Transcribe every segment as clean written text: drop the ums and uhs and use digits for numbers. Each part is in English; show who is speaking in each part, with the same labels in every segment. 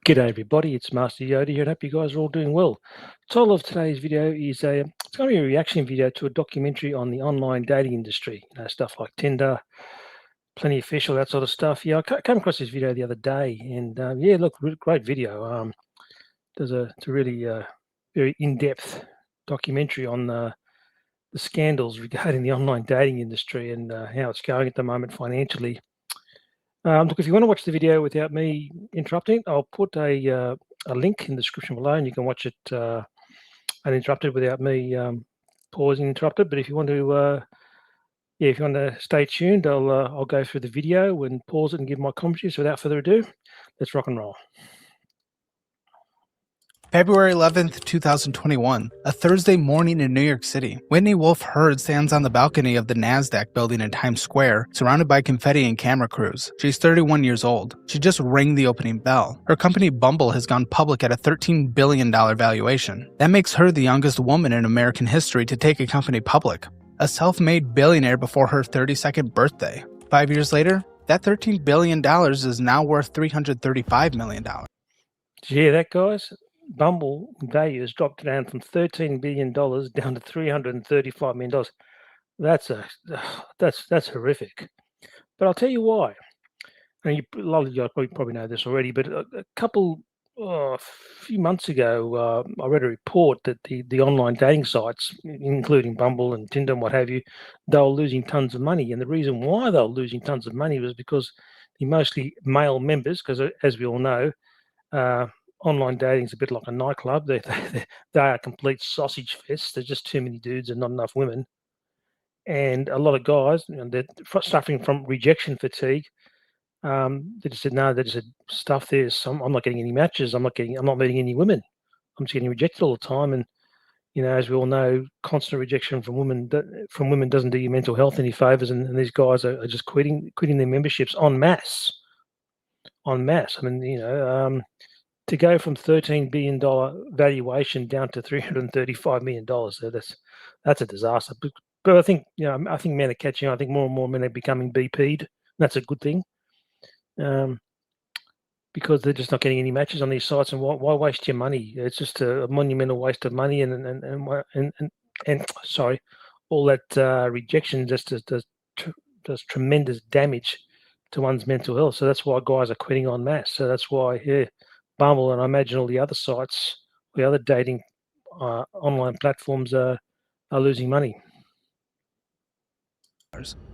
Speaker 1: G'day everybody, it's Master Yoda here and hope you guys are all doing well. The title of today's video is it's going to be a reaction video to a documentary on the online dating industry, stuff like Tinder, Plenty of Fish, all that sort of stuff. Yeah, I came across this video the other day and yeah, look, great video. It's a really very in-depth documentary on the scandals regarding the online dating industry and how it's going at the moment financially. Look, if you want to watch the video without me interrupting, I'll put a link in the description below, and you can watch it uninterrupted without me pausing interrupted. But if you want to, yeah, if you want to stay tuned, I'll go through the video and pause it and give my commentary. So without further ado, let's rock and roll.
Speaker 2: February 11th, 2021, a Thursday morning in New York City. Whitney Wolfe Herd stands on the balcony of the NASDAQ building in Times Square, surrounded by confetti and camera crews. She's 31 years old. She just rang the opening bell. Her company Bumble has gone public at a $13 billion valuation. That makes her the youngest woman in American history to take a company public. A self-made billionaire before her 32nd birthday. 5 years later, that $13 billion is now worth $335 million.
Speaker 1: Did you hear that, guys? Bumble value has dropped down from $13 billion down to $335 million. That's horrific. But I'll tell you why. And a lot of you probably know this already, but a few months ago, I read a report that the online dating sites, including Bumble and Tinder and what have you, they were losing tons of money. And the reason why they were losing tons of money was because the mostly male members, because as we all know, online dating is a bit like a nightclub. They are a complete sausage fest. There's just too many dudes and not enough women. And a lot of guys, they're suffering from rejection fatigue. They just said, no, they just said, stuff this. I'm not getting any matches. I'm not meeting any women. I'm just getting rejected all the time. And, as we all know, constant rejection from women doesn't do your mental health any favors. And these guys are just quitting their memberships en masse. I mean, to go from $13 billion valuation down to $335 million, so that's a disaster. But I think I think men are catching on. I think more and more men are becoming BP'd. That's a good thing, because they're just not getting any matches on these sites. And why waste your money? It's just a monumental waste of money, and sorry, all that rejection just does tremendous damage to one's mental health. So that's why guys are quitting en masse. So that's why, yeah, Bumble and I imagine all the other sites, the other dating online platforms are losing money.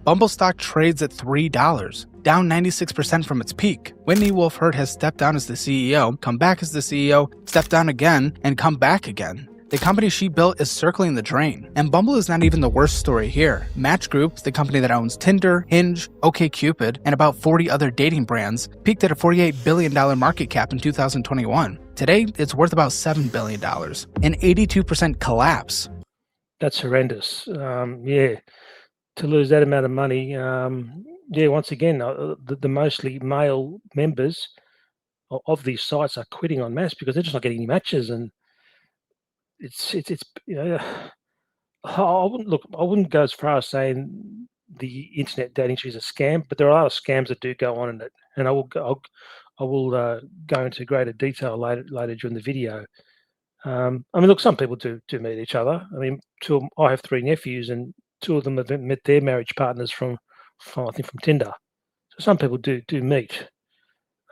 Speaker 2: Bumble stock trades at $3, down 96% from its peak. Whitney Wolfe Herd has stepped down as the CEO, come back as the CEO, stepped down again, and come back again. The company she built is circling the drain. And Bumble is not even the worst story here. Match Group, the company that owns Tinder, Hinge, OkCupid, and about 40 other dating brands, peaked at a $48 billion market cap in 2021. Today, it's worth about $7 billion, an 82% collapse.
Speaker 1: That's horrendous. Yeah, to lose that amount of money. Yeah, once again, the mostly male members of these sites are quitting en masse because they're just not getting any matches. And it's I wouldn't go as far as saying the internet dating industry is a scam, but there are a lot of scams that do go on in it, and I will go into greater detail later during the video. I mean, look, some people do meet each other. I mean, I have 3 nephews, and 2 of them have met their marriage partners from I think from Tinder. So some people do meet.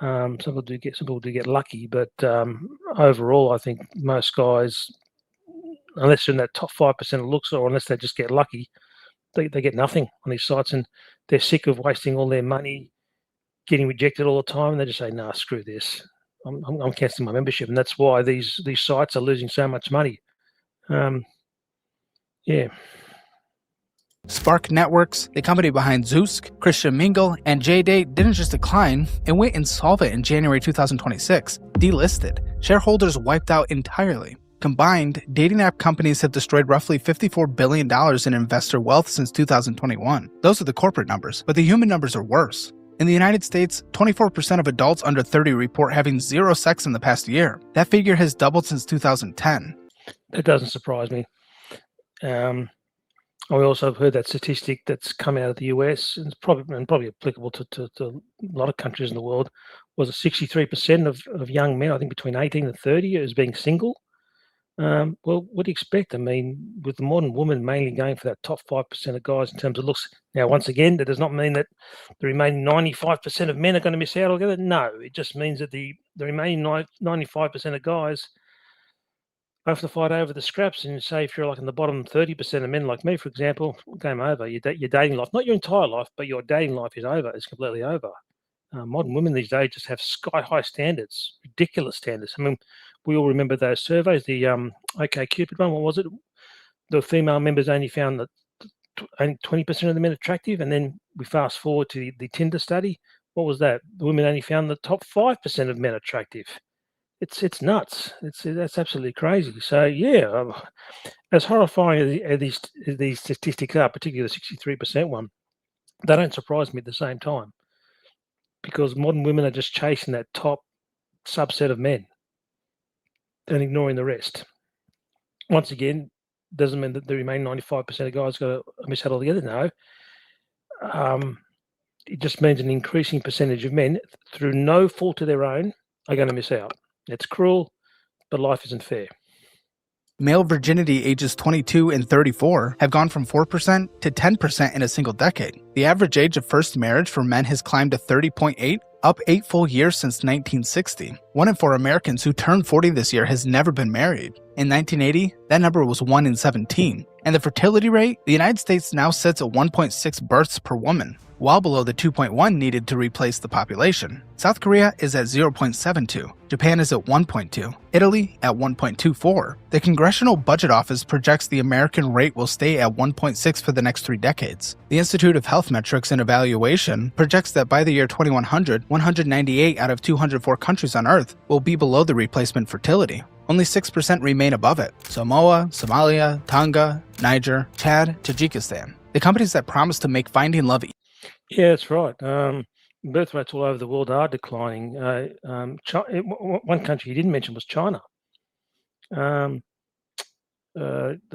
Speaker 1: Some people do get lucky, but overall, I think most guys, unless they're in that top 5% of looks, or unless they just get lucky, they get nothing on these sites, and they're sick of wasting all their money, getting rejected all the time, and they just say, "Nah, screw this. I'm cancelling my membership," and that's why these sites are losing so much money. Yeah.
Speaker 2: Spark Networks, the company behind Zoosk, Christian Mingle, and JDate, didn't just decline, it went insolvent in January 2026, delisted, shareholders wiped out entirely. Combined, dating app companies have destroyed roughly $54 billion in investor wealth since 2021. Those are the corporate numbers, but the human numbers are worse. In the United States, 24% of adults under 30 report having 0 sex in the past year. That figure has doubled since 2010.
Speaker 1: That doesn't surprise me. We also have heard that statistic that's come out of the US, and it's probably applicable to a lot of countries in the world, was it 63% of young men, I think between 18 and 30, as being single. Well, what do you expect? I mean, with the modern woman mainly going for that top 5% of guys in terms of looks. Now, once again, that does not mean that the remaining 95% of men are going to miss out altogether. No, it just means that the remaining 95% of guys have to fight over the scraps. And say if you're like in the bottom 30% of men, like me, for example, game over. Your dating life, not your entire life, but your dating life is over. It's completely over. Modern women these days just have sky-high standards, ridiculous standards. I mean, we all remember those surveys, the OkCupid one, what was it? The female members only found that only 20% of the men attractive, and then we fast forward to the Tinder study. What was that? The women only found the top 5% of men attractive. It's nuts. That's absolutely crazy. So yeah, as horrifying as these statistics are, particularly the 63% one, they don't surprise me at the same time, because modern women are just chasing that top subset of men and ignoring the rest. Once again, doesn't mean that the remaining 95% of guys got to miss out altogether. No. It just means an increasing percentage of men, through no fault of their own, are going to miss out. It's cruel, but life isn't fair.
Speaker 2: Male virginity ages 22 and 34 have gone from 4% to 10% in a single decade. The average age of first marriage for men has climbed to 30.8, up 8 full years since 1960. 1 in 4 Americans who turned 40 this year has never been married. In 1980, that number was 1 in 17. And the fertility rate, the United States now sits at 1.6 births per woman, well below the 2.1 needed to replace the population. South Korea is at 0.72, Japan is at 1.2, Italy at 1.24. The Congressional Budget Office projects the American rate will stay at 1.6 for the next 3 decades. The Institute of Health Metrics and Evaluation projects that by the year 2100, 198 out of 204 countries on Earth will be below the replacement fertility. Only 6% remain above it: Samoa, Somalia, Tonga, Niger, Chad, Tajikistan. The companies that promise to make finding love.
Speaker 1: Yeah, that's right. Birth rates all over the world are declining. One country you didn't mention was China. I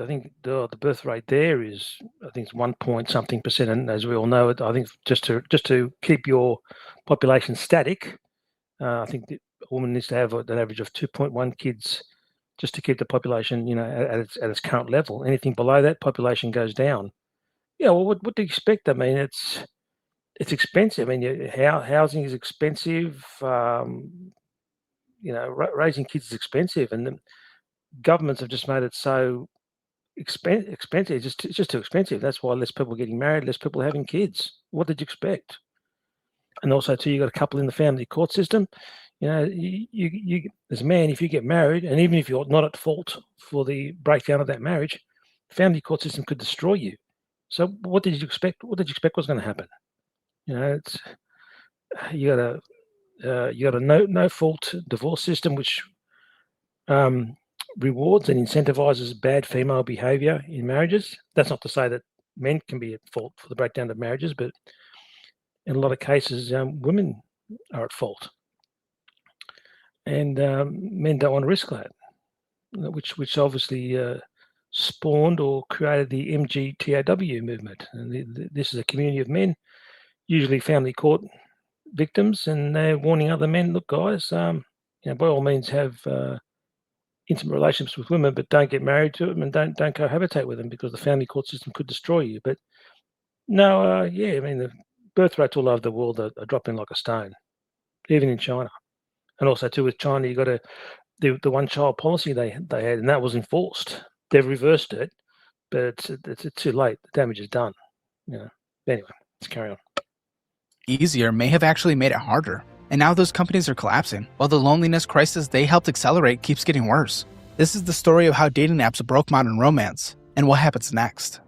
Speaker 1: think the birth rate there is, I think it's 1 point something percent, and as we all know, I think just to keep your population static, I think a woman needs to have an average of 2.1 kids just to keep the population, at its current level. Anything below that, population goes down. Yeah, well, what do you expect? I mean, it's expensive. I mean, housing is expensive. Raising kids is expensive, and the governments have just made it so expensive. It's just too expensive. That's why less people are getting married, less people are having kids. What did you expect? And also, too, you got a couple in the family court system. You as a man, if you get married, and even if you're not at fault for the breakdown of that marriage, the family court system could destroy you. So, what did you expect? What did you expect was going to happen? It's you got a no fault divorce system, which rewards and incentivizes bad female behavior in marriages. That's not to say that men can be at fault for the breakdown of marriages, but in a lot of cases, women are at fault, and men don't want to risk that, which obviously spawned or created the MGTOW movement. And this is a community of men, usually family court victims, and they're warning other men, look, guys, by all means have intimate relationships with women, but don't get married to them, and don't cohabitate with them, because the family court system could destroy you. But no, I mean, the birth rates all over the world are dropping like a stone, even in China. And also too, with China, you got the one-child policy they had, and that was enforced. They've reversed it, but it's too late. The damage is done. Anyway, let's carry on.
Speaker 2: Easier may have actually made it harder, and now those companies are collapsing, while the loneliness crisis they helped accelerate keeps getting worse. This is the story of how dating apps broke modern romance, and what happens next.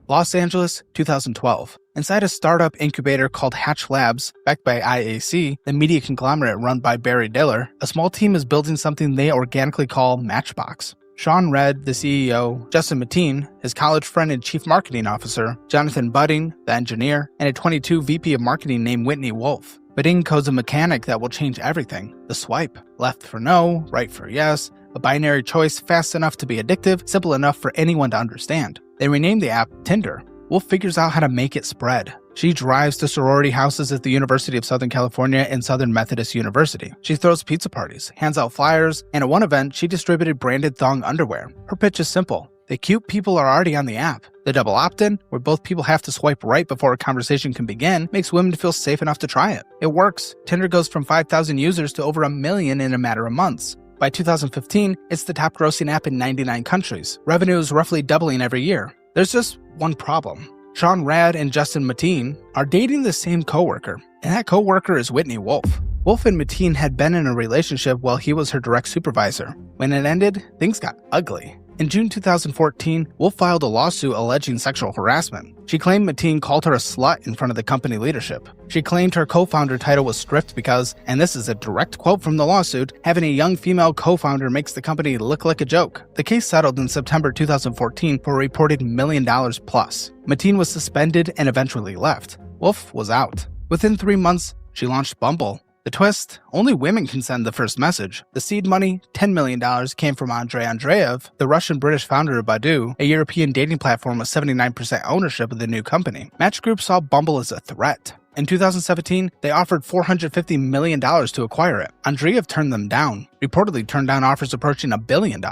Speaker 2: Los Angeles, 2012. Inside a startup incubator called Hatch Labs, backed by IAC, the media conglomerate run by Barry Diller, a small team is building something they organically call Matchbox. Sean Redd, the CEO, Justin Mateen, his college friend and chief marketing officer, Jonathan Budding, the engineer, and a 22 VP of marketing named Whitney Wolf. Budding codes a mechanic that will change everything: the swipe. Left for no, right for yes, a binary choice fast enough to be addictive, simple enough for anyone to understand. They renamed the app Tinder. Wolf figures out how to make it spread. She drives to sorority houses at the University of Southern California and Southern Methodist University. She throws pizza parties, hands out flyers, and at one event, she distributed branded thong underwear. Her pitch is simple. The cute people are already on the app. The double opt-in, where both people have to swipe right before a conversation can begin, makes women feel safe enough to try it. It works. Tinder goes from 5,000 users to over 1 million in a matter of months. By 2015, it's the top grossing app in 99 countries. Revenue is roughly doubling every year. There's just one problem. Sean Rad and Justin Mateen are dating the same coworker, and that coworker is Whitney Wolf. Wolf and Mateen had been in a relationship while he was her direct supervisor. When it ended, things got ugly. In June 2014, Wolf filed a lawsuit alleging sexual harassment. She claimed Mateen called her a slut in front of the company leadership. She claimed her co-founder title was stripped because, and this is a direct quote from the lawsuit, having a young female co-founder makes the company look like a joke. The case settled in September 2014 for a reported $1 million plus. Mateen was suspended and eventually left. Wolf was out. Within 3 months, she launched Bumble. The twist, only women can send the first message. The seed money, $10 million, came from Andrei Andreev, the Russian-British founder of Badoo, a European dating platform with 79% ownership of the new company. Match Group saw Bumble as a threat. In 2017, they offered $450 million to acquire it. Andreev turned them down, reportedly turned down offers approaching $1 billion.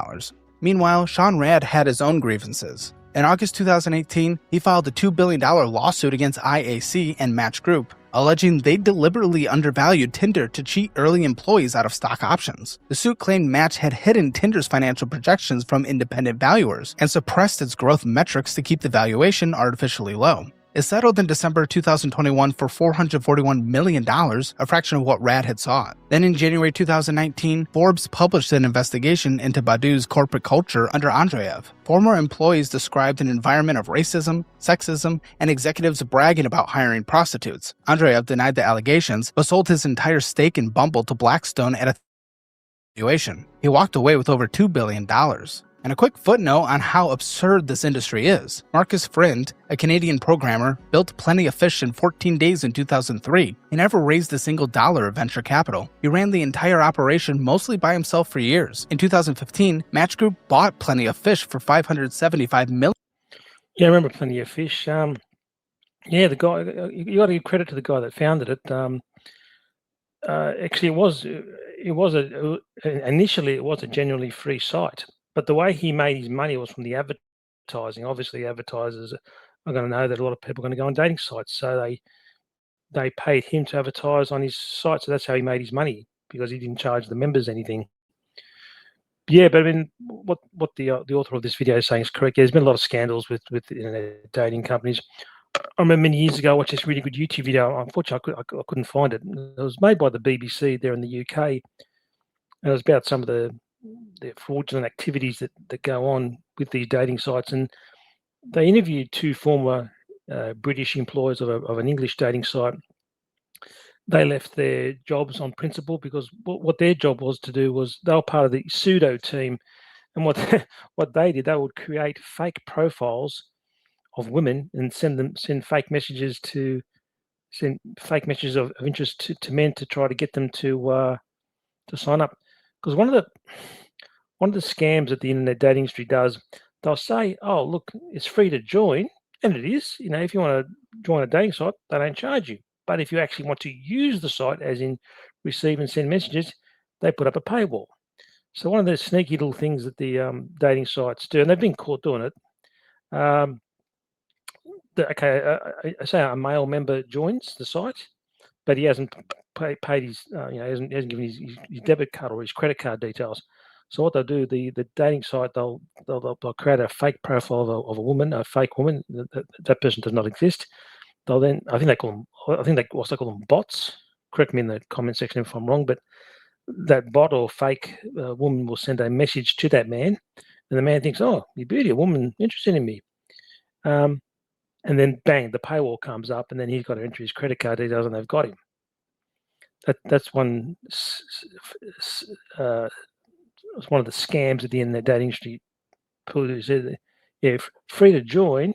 Speaker 2: Meanwhile, Sean Rad had his own grievances. In August 2018, he filed a $2 billion lawsuit against IAC and Match Group, alleging they deliberately undervalued Tinder to cheat early employees out of stock options. The suit claimed Match had hidden Tinder's financial projections from independent valuers and suppressed its growth metrics to keep the valuation artificially low. It settled in December 2021 for $441 million, a fraction of what Rad had sought. Then in January 2019, Forbes published an investigation into Badoo's corporate culture under Andreev. Former employees described an environment of racism, sexism, and executives bragging about hiring prostitutes. Andreev denied the allegations, but sold his entire stake in Bumble to Blackstone at a valuation. He walked away with over $2 billion. And a quick footnote on how absurd this industry is. Marcus Friend, a Canadian programmer, built Plenty of Fish in 14 days in 2003. He never raised a single dollar of venture capital. He ran the entire operation mostly by himself for years. In 2015, Match Group bought Plenty of Fish for $575 million.
Speaker 1: Yeah, I remember Plenty of Fish. Yeah, the guy, you got to give credit to the guy that founded it. Actually, initially it was a genuinely free site. But the way he made his money was from the advertising. Obviously, advertisers are going to know that a lot of people are going to go on dating sites, so they paid him to advertise on his site. So that's how he made his money, because he didn't charge the members anything. Yeah, but I mean, what the author of this video is saying is correct. There's been a lot of scandals with internet dating companies. I remember many years ago I watched this really good YouTube video. Unfortunately, I couldn't find it. It was made by the BBC there in the UK, and it was about some of the fraudulent activities that go on with these dating sites. And they interviewed two former British employees of an English dating site. They left their jobs on principle because what their job was to do was they were part of the pseudo team. And what they did, they would create fake profiles of women and send fake messages of interest to men to try to get them to sign up. Because one of the scams that the internet dating industry does, they'll say, "Oh, look, it's free to join," and it is. You know, if you want to join a dating site, they don't charge you. But if you actually want to use the site, as in receive and send messages, they put up a paywall. So one of the sneaky little things that the dating sites do, and they've been caught doing it. I say a male member joins the site, but he hasn't paid his, hasn't given his debit card or his credit card details. So what they'll do, the dating site, they'll create a fake profile of a woman, a fake woman. That person does not exist. They'll then, I think they call them bots. Correct me in the comment section if I'm wrong, but that bot or fake woman will send a message to that man, and the man thinks, "Oh, you beauty, a woman interested in me." And then bang, the paywall comes up, and then he's got to enter his credit card details, and they've got him. That's one of the scams at the internet dating industry. People say, yeah, free to join,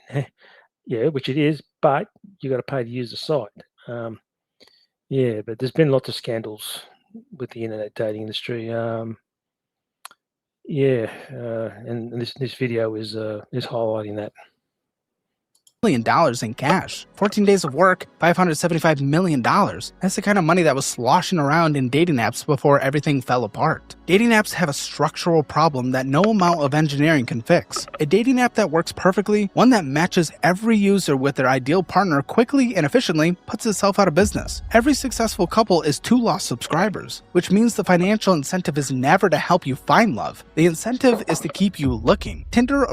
Speaker 1: yeah, which it is, but you got to pay to use the site. Yeah, but there's been lots of scandals with the internet dating industry. And this video is highlighting that.
Speaker 2: million in cash. 14 days of work, $575 million. That's the kind of money that was sloshing around in dating apps before everything fell apart. Dating apps have a structural problem that no amount of engineering can fix. A dating app that works perfectly, one that matches every user with their ideal partner quickly and efficiently, puts itself out of business. Every successful couple is 2 lost subscribers, which means the financial incentive is never to help you find love. The incentive is to keep you looking. Tinder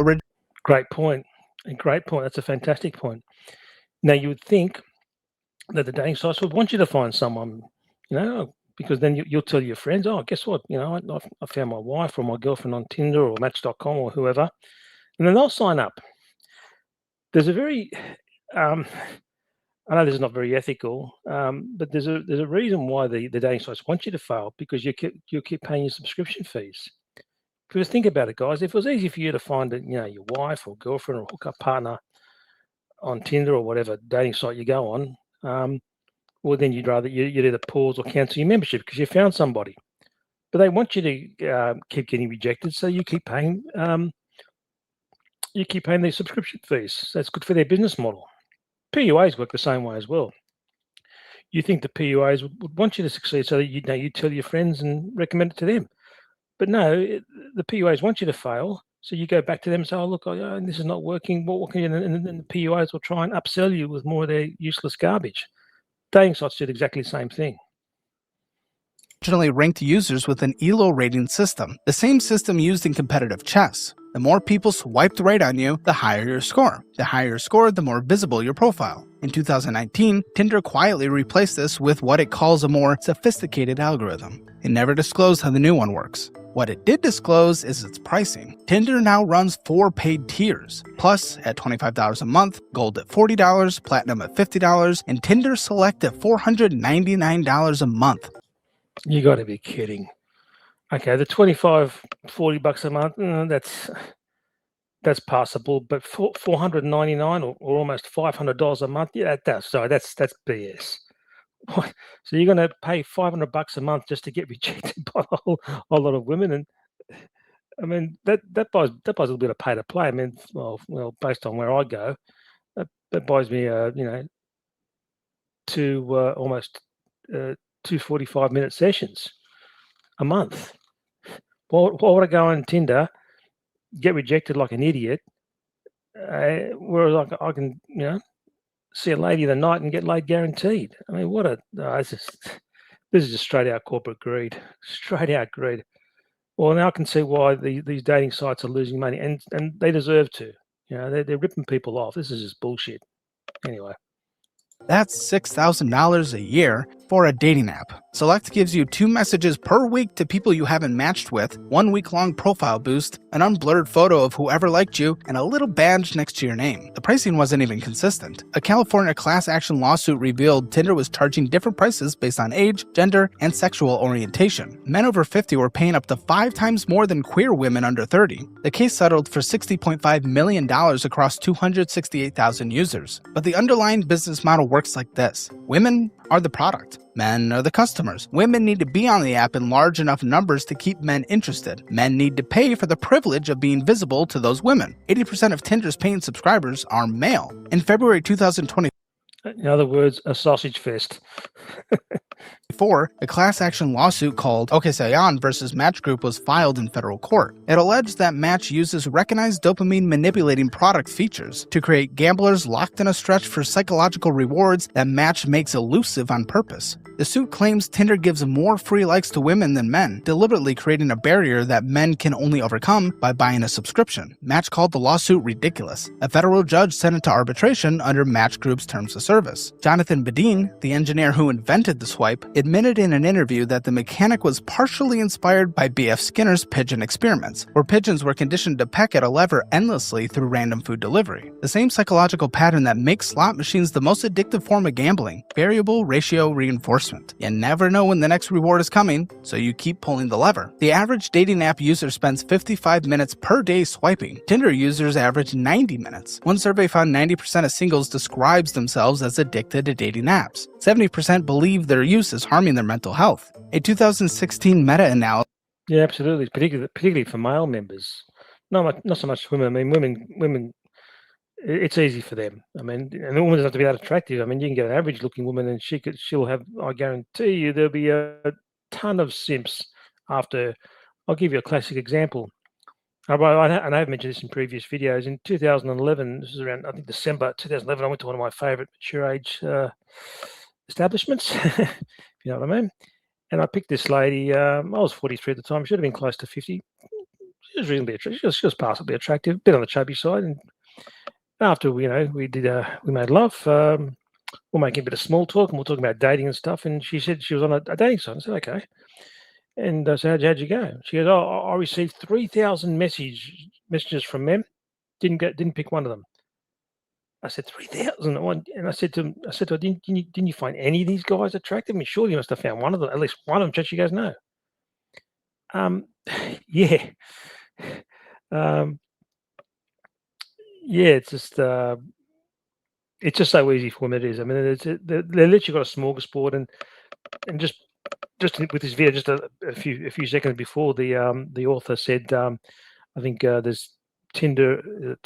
Speaker 1: Great point. A great point. That's a fantastic point. Now, you would think that the dating sites would want you to find someone, because then you'll tell your friends, oh, guess what? I found my wife or my girlfriend on Tinder or Match.com or whoever, and then they'll sign up. There's a very, I know this is not very ethical, but there's a reason why the dating sites want you to fail, because you keep paying your subscription fees. Because think about it, guys. If it was easy for you to find, your wife or girlfriend or hookup partner on Tinder or whatever dating site you go on, well, then you'd either pause or cancel your membership because you found somebody. But they want you to keep getting rejected, so you keep paying. You keep paying these subscription fees. That's good for their business model. PUAs work the same way as well. You think the PUAs would want you to succeed, so that you tell your friends and recommend it to them. But no, the PUAs want you to fail, so you go back to them and say, "Oh, look, this is not working. What can you?" And the PUAs will try and upsell you with more of their useless garbage. Dating sites did exactly the same thing.
Speaker 2: originally ranked users with an ELO rating system, the same system used in competitive chess. The more people swiped right on you, the higher your score. The higher your score, the more visible your profile. In 2019, Tinder quietly replaced this with what it calls a more sophisticated algorithm. It never disclosed how the new one works. What it did disclose is its pricing. Tinder now runs 4 paid tiers. Plus, at $25 a month, Gold at $40, Platinum at $50, and Tinder Select at $499 a month.
Speaker 1: You got to be kidding. Okay, the $25-$40 a month, that's passable, but $499 or almost $500 a month, yeah, that's BS. What? So you're going to pay $500 a month just to get rejected by a whole lot of women, and I mean that buys a little bit of pay to play. I mean, well, based on where I go, that buys me almost 2 45-minute sessions a month. Why would I go on Tinder, get rejected like an idiot, whereas I can see a lady of the night and get laid guaranteed? I mean, this is just straight out corporate greed. Straight out greed. Well, now I can see why these dating sites are losing money, and they deserve to. They're ripping people off. This is just bullshit. Anyway.
Speaker 2: That's $6,000 a year for a dating app. Select gives you 2 messages per week to people you haven't matched with, 1 week-long profile boost, an unblurred photo of whoever liked you, and a little badge next to your name. The pricing wasn't even consistent. A California class action lawsuit revealed Tinder was charging different prices based on age, gender, and sexual orientation. Men over 50 were paying up to 5 times more than queer women under 30. The case settled for $60.5 million across 268,000 users. But the underlying business model works like this. Women are the product. Men are the customers. Women need to be on the app in large enough numbers to keep men interested. Men need to pay for the privilege of being visible to those women. 80% of Tinder's paying subscribers are male. In February 2020,
Speaker 1: in other words, a sausage fest.
Speaker 2: a class action lawsuit called Okasayan versus Match Group was filed in federal court. It alleged that Match uses recognized dopamine manipulating product features to create gamblers locked in a stretch for psychological rewards that Match makes elusive on purpose. The suit claims Tinder gives more free likes to women than men, deliberately creating a barrier that men can only overcome by buying a subscription. Match called the lawsuit ridiculous. A federal judge sent it to arbitration under Match Group's terms of service. Jonathan Badin, the engineer who invented the swipe, admitted in an interview that the mechanic was partially inspired by B.F. Skinner's pigeon experiments, where pigeons were conditioned to peck at a lever endlessly through random food delivery. The same psychological pattern that makes slot machines the most addictive form of gambling, variable ratio reinforcement. You never know when the next reward is coming, so you keep pulling the lever. The average dating app user spends 55 minutes per day swiping. Tinder users average 90 minutes. One survey found 90% of singles describes themselves as addicted to dating apps. 70% believe their use is harming their mental health. A 2016 meta-analysis.
Speaker 1: Yeah, absolutely. Particularly for male members. Not so much women. I mean, women. it's easy for them. I mean, and the woman doesn't have to be that attractive. I mean, you can get an average-looking woman, and she'll have. I guarantee you, there'll be a ton of simps after. I'll give you a classic example. And I've mentioned this in previous videos. In 2011, this is around, I think, December 2011, I went to one of my favourite mature age establishments, if you know what I mean. And I picked this lady. I was 43 at the time. She should have been close to 50. She was reasonably attractive. She was passably attractive, a bit on the chubby side. And after we made love, we're making a bit of small talk, and we're talking about dating and stuff. And she said she was on a dating site. I said, okay. And I said, how'd you go? She goes, oh, I received 3,000 messages from men. Didn't pick one of them. I said 3,000, and I said to her, didn't you find any of these guys attractive? I mean, surely you must have found one of them, at least one of them. She goes, no. Yeah, yeah. It's just so easy for women. It is. I mean, they literally got a smorgasbord, and just with this video, just a few seconds before, the author said, I think there's Tinder, or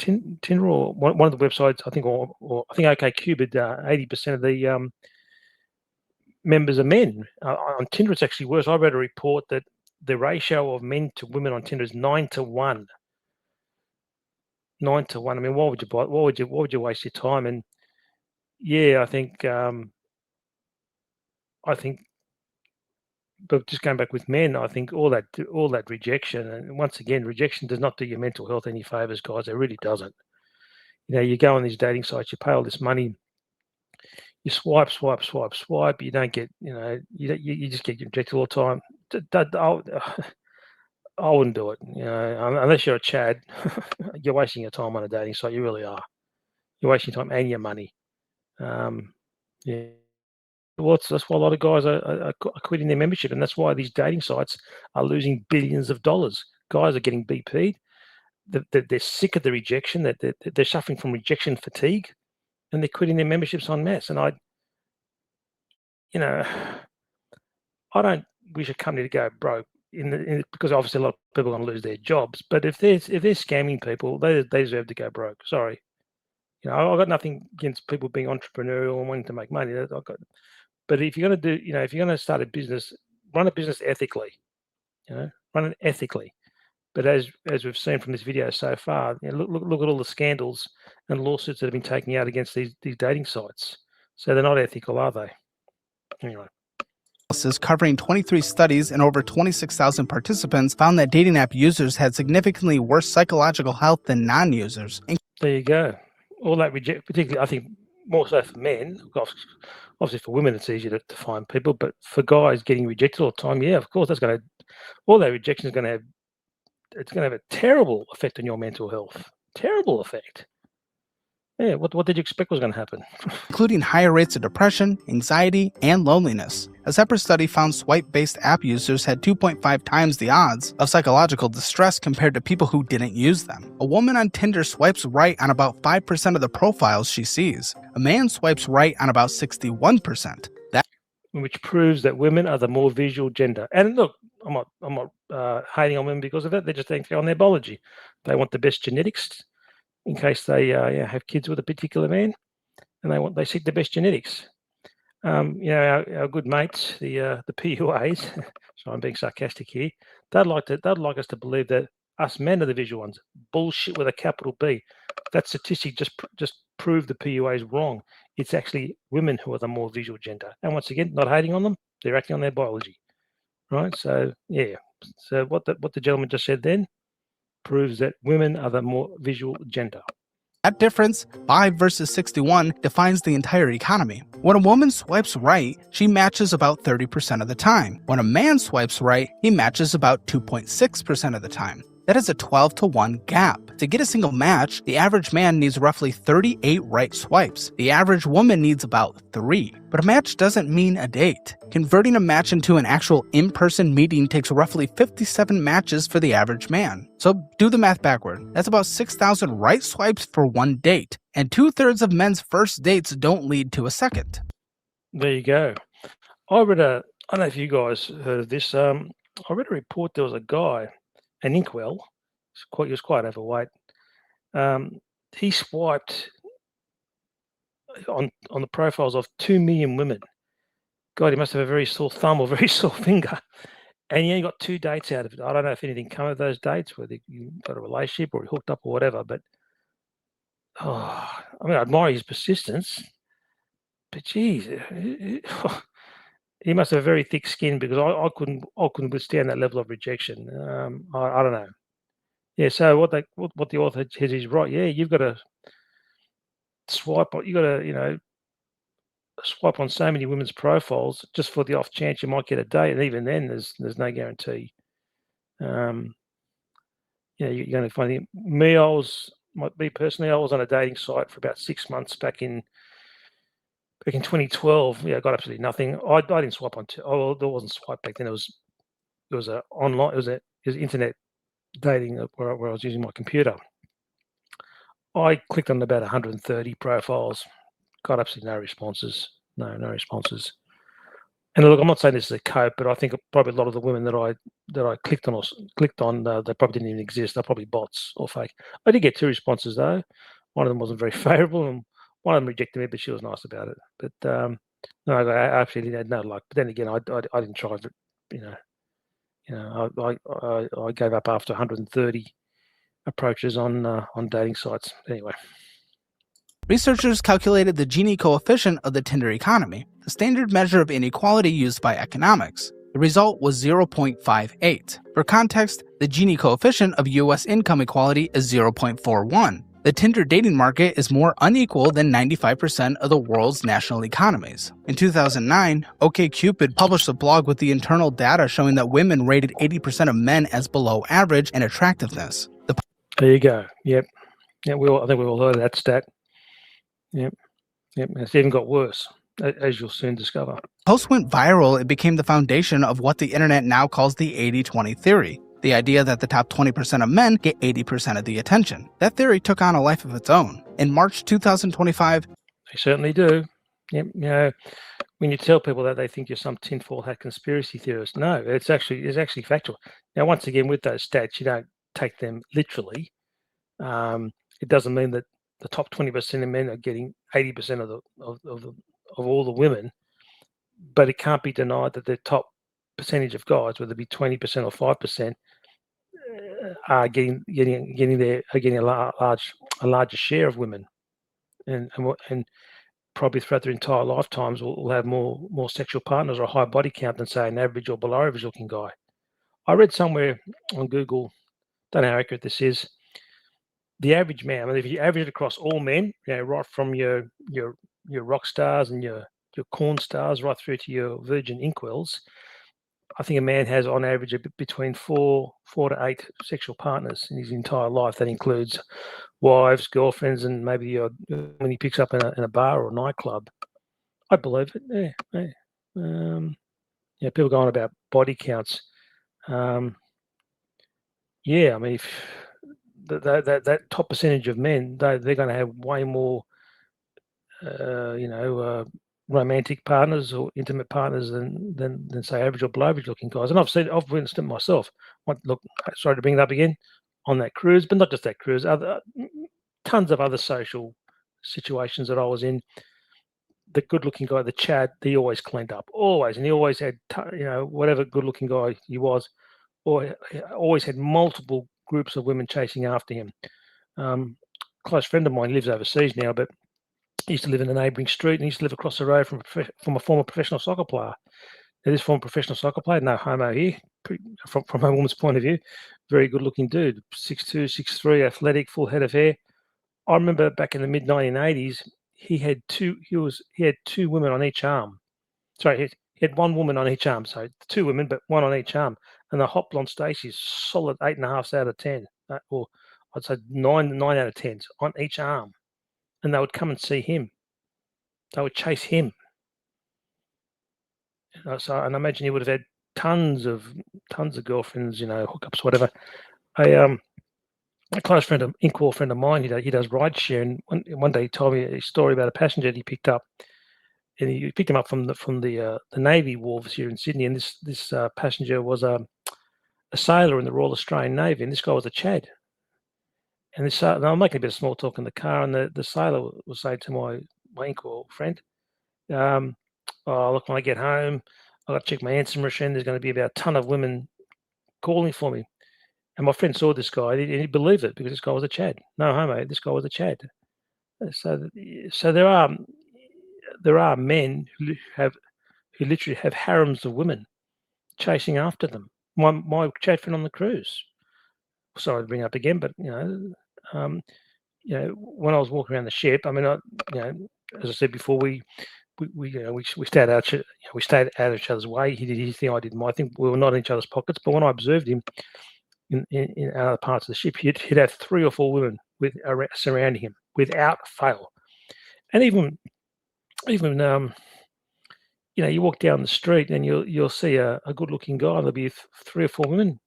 Speaker 1: one of the websites, I think, or I think OkCupid, 80% of the members are men. On Tinder, it's actually worse. I read a report that the ratio of men to women on Tinder is 9-1. 9-1. I mean, why would you waste your time? And yeah, I think, but just going back with men, I think all that rejection, and once again, rejection does not do your mental health any favors, guys. It really doesn't. You know, you go on these dating sites, you pay all this money, you swipe. You don't get, you just get rejected all the time. I wouldn't do it. You know, unless you're a Chad, you're wasting your time on a dating site. You really are. You're wasting time and your money. Yeah. Well, that's why a lot of guys are quitting their membership, and that's why these dating sites are losing billions of dollars. Guys are getting BP'd. They're sick of the rejection. That they're suffering from rejection fatigue, and they're quitting their memberships en masse. And you know, I don't wish a company to go broke because obviously a lot of people are going to lose their jobs. But if they're scamming people, they deserve to go broke. Sorry, I've got nothing against people being entrepreneurial and wanting to make money. But if you're going to if you're going to start a business, run a business ethically. Run it ethically. But as we've seen from this video so far, look at all the scandals and lawsuits that have been taken out against these dating sites. So they're not ethical, are they? Anyway.
Speaker 2: Covering 23 studies and over 26,000 participants found that dating app users had significantly worse psychological health than non-users.
Speaker 1: There you go. All that particularly, I think, more so for men. Obviously, for women, it's easier to find people, but for guys getting rejected all the time, yeah, of course, all that rejection is going to have a terrible effect on your mental health. Terrible effect. Yeah, what did you expect was going to happen?
Speaker 2: Including higher rates of depression, anxiety, and loneliness. A separate study found swipe-based app users had 2.5 times the odds of psychological distress compared to people who didn't use them. A woman on Tinder swipes right on about 5% of the profiles she sees. A man swipes right on about 61%.
Speaker 1: Which proves that women are the more visual gender. And look, I'm not hating on women because of that. They're just thinking on their biology. They want the best genetics in case they have kids with a particular man, and they seek the best genetics. Our good mates, the PUAs. So I'm being sarcastic here. They'd like us to believe that us men are the visual ones. Bullshit with a capital B. That statistic just proved the PUAs wrong. It's actually women who are the more visual gender. And once again, not hating on them, they're acting on their biology, right? So yeah. So what the gentleman just said then proves that women are the more visual gender.
Speaker 2: That difference, 5 versus 61, defines the entire economy. When a woman swipes right, she matches about 30% of the time. When a man swipes right, he matches about 2.6% of the time. That is a 12-to-1 gap. To get a single match, the average man needs roughly 38 right swipes. The average woman needs about 3. But a match doesn't mean a date. Converting a match into an actual in-person meeting takes roughly 57 matches for the average man. So do the math backward. That's about 6,000 right swipes for one date. And 2/3 of men's first dates don't lead to a second.
Speaker 1: There you go. I don't know if you guys heard of this. I read a report. There was a guy, an inkwell. He was quite overweight. he swiped on the profiles of 2 million women. God, he must have a very sore thumb or very sore finger. And he only got 2 dates out of it. I don't know if anything come of those dates, whether you got a relationship or he hooked up or whatever, but I mean, I admire his persistence, but geez, he must have a very thick skin because I couldn't withstand that level of rejection. I don't know. Yeah, so what the author says is right. Yeah, you've got to swipe on, you got to, swipe on so many women's profiles just for the off chance you might get a date, and even then, there's no guarantee. You're going to find it. Me personally, I was on a dating site for about 6 months back in 2012. Yeah, I got absolutely nothing. I didn't swipe on. There wasn't swipe back then. It was a online. It was internet dating where I was using my computer. I clicked on about 130 profiles. Got absolutely no responses. No responses. And look, I'm not saying this is a cope, but I think probably a lot of the women that I clicked on, they probably didn't even exist. They're probably bots or fake. I did get 2 responses though. One of them wasn't very favourable, and one of them rejected me, but she was nice about it. But no, I absolutely had no luck. But then again, I didn't try it. I gave up after 130 approaches on dating sites. Anyway.
Speaker 2: Researchers calculated the Gini coefficient of the Tinder economy, the standard measure of inequality used by economics. The result was 0.58. For context, the Gini coefficient of US income equality is 0.41. The Tinder dating market is more unequal than 95% of the world's national economies. In 2009, OkCupid published a blog with the internal data showing that women rated 80% of men as below average in attractiveness.
Speaker 1: There you go. Yep. Yeah, I think we all heard of that stat. Yep. It's even got worse, as you'll soon discover.
Speaker 2: Post went viral. It became the foundation of what the internet now calls the 80-20 theory. The idea that the top 20% of men get 80% of the attention. That theory took on a life of its own. In March 2025,
Speaker 1: they certainly do. Yep. When you tell people that, they think you're some tinfoil hat conspiracy theorist. No, it's actually factual. Now, once again, with those stats, you don't take them literally. It doesn't mean that the top 20% of men are getting 80% of all the women, but it can't be denied that the top percentage of guys, whether it be 20% or 5%, are getting a larger share of women, and probably throughout their entire lifetimes will have more sexual partners or a higher body count than, say, an average or below average looking guy. I read somewhere on Google, don't know how accurate this is, the average man, I mean, if you average it across all men, right from your rock stars and your corn stars right through to your virgin inkwells, I think a man has on average between four to 8 sexual partners in his entire life. That includes wives, girlfriends, and maybe when he picks up in a bar or a nightclub. I believe it. Yeah. People go on about body counts. I mean, if that top percentage of men, they're going to have way more, romantic partners or intimate partners than say average or below average looking guys. And I've witnessed it myself. Look, sorry to bring it up again on that cruise, but not just that cruise. Tons of other social situations that I was in. The good-looking guy, the Chad, he always cleaned up, always, and he always had, whatever good-looking guy he was, or always had multiple groups of women chasing after him. Close friend of mine lives overseas now, but he used to live in the neighbouring street, and he used to live across the road from a former professional soccer player. Now, this former professional soccer player, no homo here, from a woman's point of view, very good-looking dude, 6'2", 6'3", athletic, full head of hair. I remember back in the mid-1980s, he had two women on each arm. Sorry, he had one woman on each arm, so 2 women, but one on each arm. And the hot blonde Stacey's solid 8.5 out of 10, or I'd say 9 out of 10s on each arm. And they would come and see him. They would chase him. And I imagine he would have had tons of girlfriends, hookups, whatever. A close friend, inkwell friend of mine, he does rideshare, and one day he told me a story about a passenger that he picked up, and he picked him up from the Navy wharves here in Sydney, and this passenger was a sailor in the Royal Australian Navy, and this guy was a Chad, And I'm making a bit of small talk in the car, and the sailor was saying to my uncle friend, "Oh, look, when I get home, I got to check my answering machine. There's going to be about a ton of women calling for me." And my friend saw this guy, and he believed it because this guy was a Chad. No homo, this guy was a Chad. So there are men who literally have harems of women chasing after them. My Chad friend on the cruise. Sorry to bring up again, but when I was walking around the ship, I mean, as I said before, we stayed out, we stayed out of each other's way. He did his thing, I did mine. I think we were not in each other's pockets. But when I observed him in other parts of the ship, he'd have 3 or 4 women surrounding him without fail. And even you walk down the street and you'll see a good-looking guy, and there'll be 3 or 4 women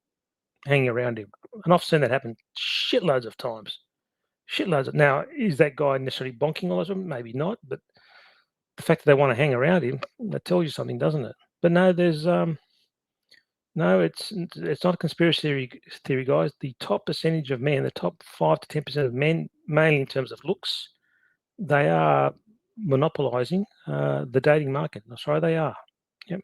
Speaker 1: hanging around him. And I've seen that happen shitloads of times. Now, is that guy necessarily bonking all those women? Maybe not, but the fact that they want to hang around him, that tells you something, doesn't it? But no, there's it's not a conspiracy theory, guys. The top percentage of men, the top 5 to 10% of men, mainly in terms of looks, they are monopolizing the dating market. I'm sorry, they are. Yep.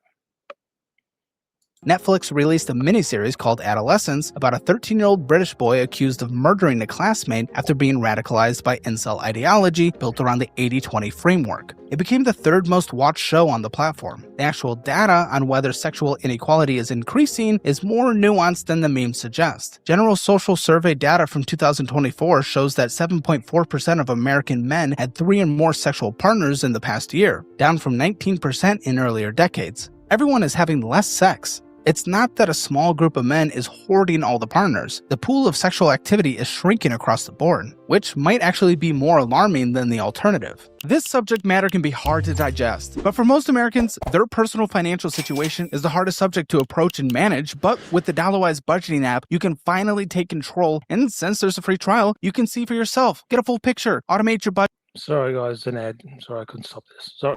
Speaker 2: Netflix released a miniseries called Adolescence about a 13-year-old British boy accused of murdering a classmate after being radicalized by incel ideology built around the 80-20 framework. It became the 3rd most watched show on the platform. The actual data on whether sexual inequality is increasing is more nuanced than the memes suggest. General Social Survey data from 2024 shows that 7.4% of American men had 3 or more sexual partners in the past year, down from 19% in earlier decades. Everyone is having less sex. It's not that a small group of men is hoarding all the partners. The pool of sexual activity is shrinking across the board, which might actually be more alarming than the alternative. This subject matter can be hard to digest, but for most Americans, their personal financial situation is the hardest subject to approach and manage. But with the Dollarwise budgeting app, you can finally take control, and since there's a free trial, you can see for yourself, get a full picture, automate your budget.
Speaker 1: Sorry, guys, an ad. Sorry, I couldn't stop this. Sorry,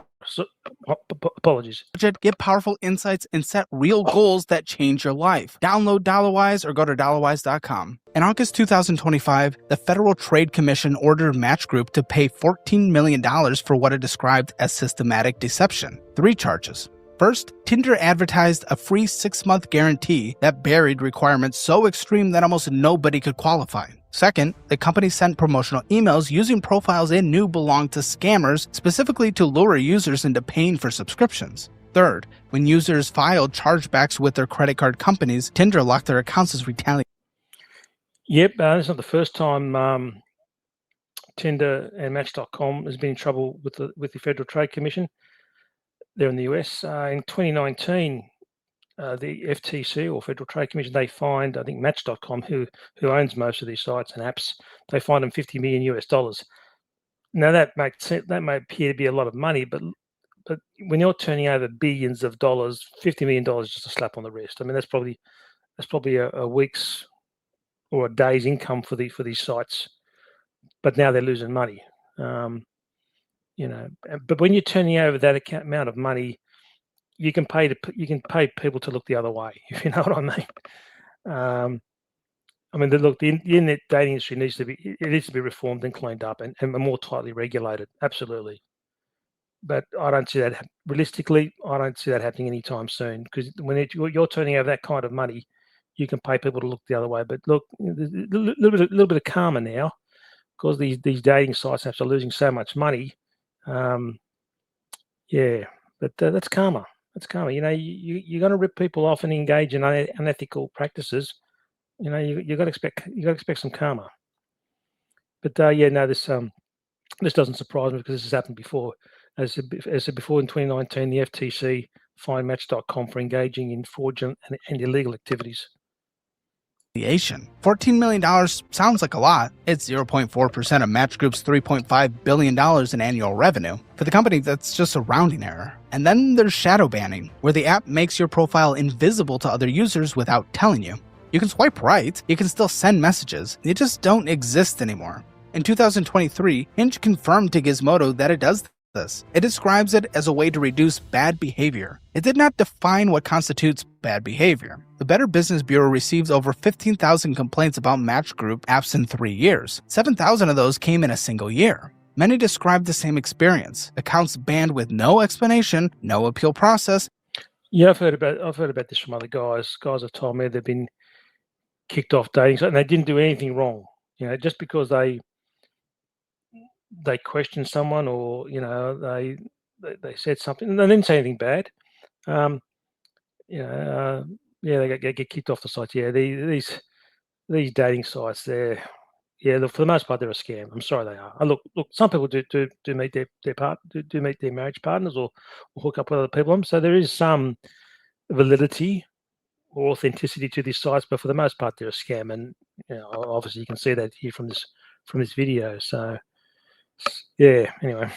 Speaker 1: apologies.
Speaker 2: Get powerful insights and set real goals that change your life. Download Dollarwise or go to dollarwise.com. In August 2025, the Federal Trade Commission ordered Match Group to pay $14 million for what it described as systematic deception. 3 charges. First, Tinder advertised a free 6-month guarantee that buried requirements so extreme that almost nobody could qualify. Second, the company sent promotional emails using profiles it knew belonged to scammers, specifically to lure users into paying for subscriptions. Third, when users filed chargebacks with their credit card companies, Tinder locked their accounts as retaliation.
Speaker 1: Yep, it's not the first time Tinder and Match.com has been in trouble with the Federal Trade Commission. There in the US. In 2019, the FTC, or Federal Trade Commission, they fined, I think, Match.com, who owns most of these sites and apps. They fined them $50 million. Now that may appear to be a lot of money, but when you're turning over billions of dollars, $50 million is just a slap on the wrist. I mean, that's probably a week's or a day's income for these sites. But now they're losing money. But when you're turning over that amount of money, you can pay people to look the other way, if you know what I mean. Look, the internet dating industry needs to be reformed and cleaned up and more tightly regulated, absolutely. But I don't see that realistically. I don't see that happening anytime soon, because when you're turning over that kind of money, you can pay people to look the other way. But look, there's a little bit of karma now, because these dating sites are losing so much money. But that's karma. That's karma. You're going to rip people off and engage in unethical practices. You got to expect some karma. But this doesn't surprise me, because this has happened before. As I said before, in 2019, the FTC fined Match.com for engaging in fraudulent and illegal activities.
Speaker 2: $14 million sounds like a lot. It's 0.4% of Match Group's $3.5 billion in annual revenue. For the company, that's just a rounding error. And then there's shadow banning, where the app makes your profile invisible to other users without telling you. You can swipe right, you can still send messages, they just don't exist anymore. In 2023, Hinge confirmed to Gizmodo that it does this. It describes it as a way to reduce bad behavior. It did not define what constitutes bad behavior. The Better Business Bureau received over 15,000 complaints about Match Group apps in 3 years. 7,000 of those came in a single year. Many described the same experience. Accounts banned with no explanation, no appeal process.
Speaker 1: Yeah, I've heard about this from other guys. Guys have told me they've been kicked off dating, and they didn't do anything wrong. Just because they questioned someone, or they said something, and they didn't say anything bad. They get kicked off the sites. Yeah, these dating sites, for the most part, they're a scam. I'm sorry, they are. Look, some people do meet do meet their marriage partners or hook up with other people. So there is some validity or authenticity to these sites, but for the most part, they're a scam. And obviously, you can see that here from this video. So yeah, anyway.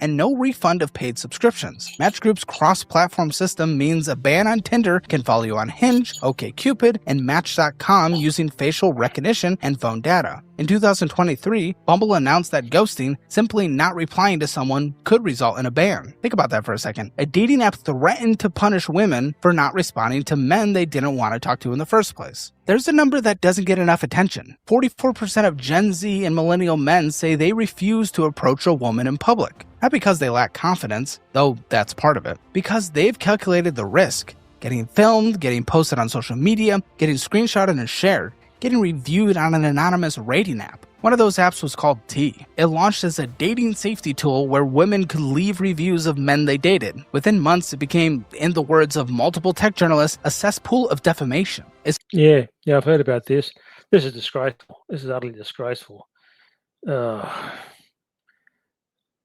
Speaker 2: And no refund of paid subscriptions. Match Group's cross-platform system means a ban on Tinder can follow you on Hinge, OkCupid, and Match.com using facial recognition and phone data. In 2023, Bumble announced that ghosting, simply not replying to someone, could result in a ban. Think about that for a second. A dating app threatened to punish women for not responding to men they didn't want to talk to in the first place. There's a number that doesn't get enough attention. 44% of Gen Z and millennial men say they refuse to approach a woman in public. Not because they lack confidence, though that's part of it, because they've calculated the risk. Getting filmed, getting posted on social media, getting screenshotted and shared, getting reviewed on an anonymous rating app. One of those apps was called T. It launched as a dating safety tool where women could leave reviews of men they dated. Within months, it became, in the words of multiple tech journalists, a cesspool of defamation.
Speaker 1: Yeah, I've heard about this. This is disgraceful. This is utterly disgraceful.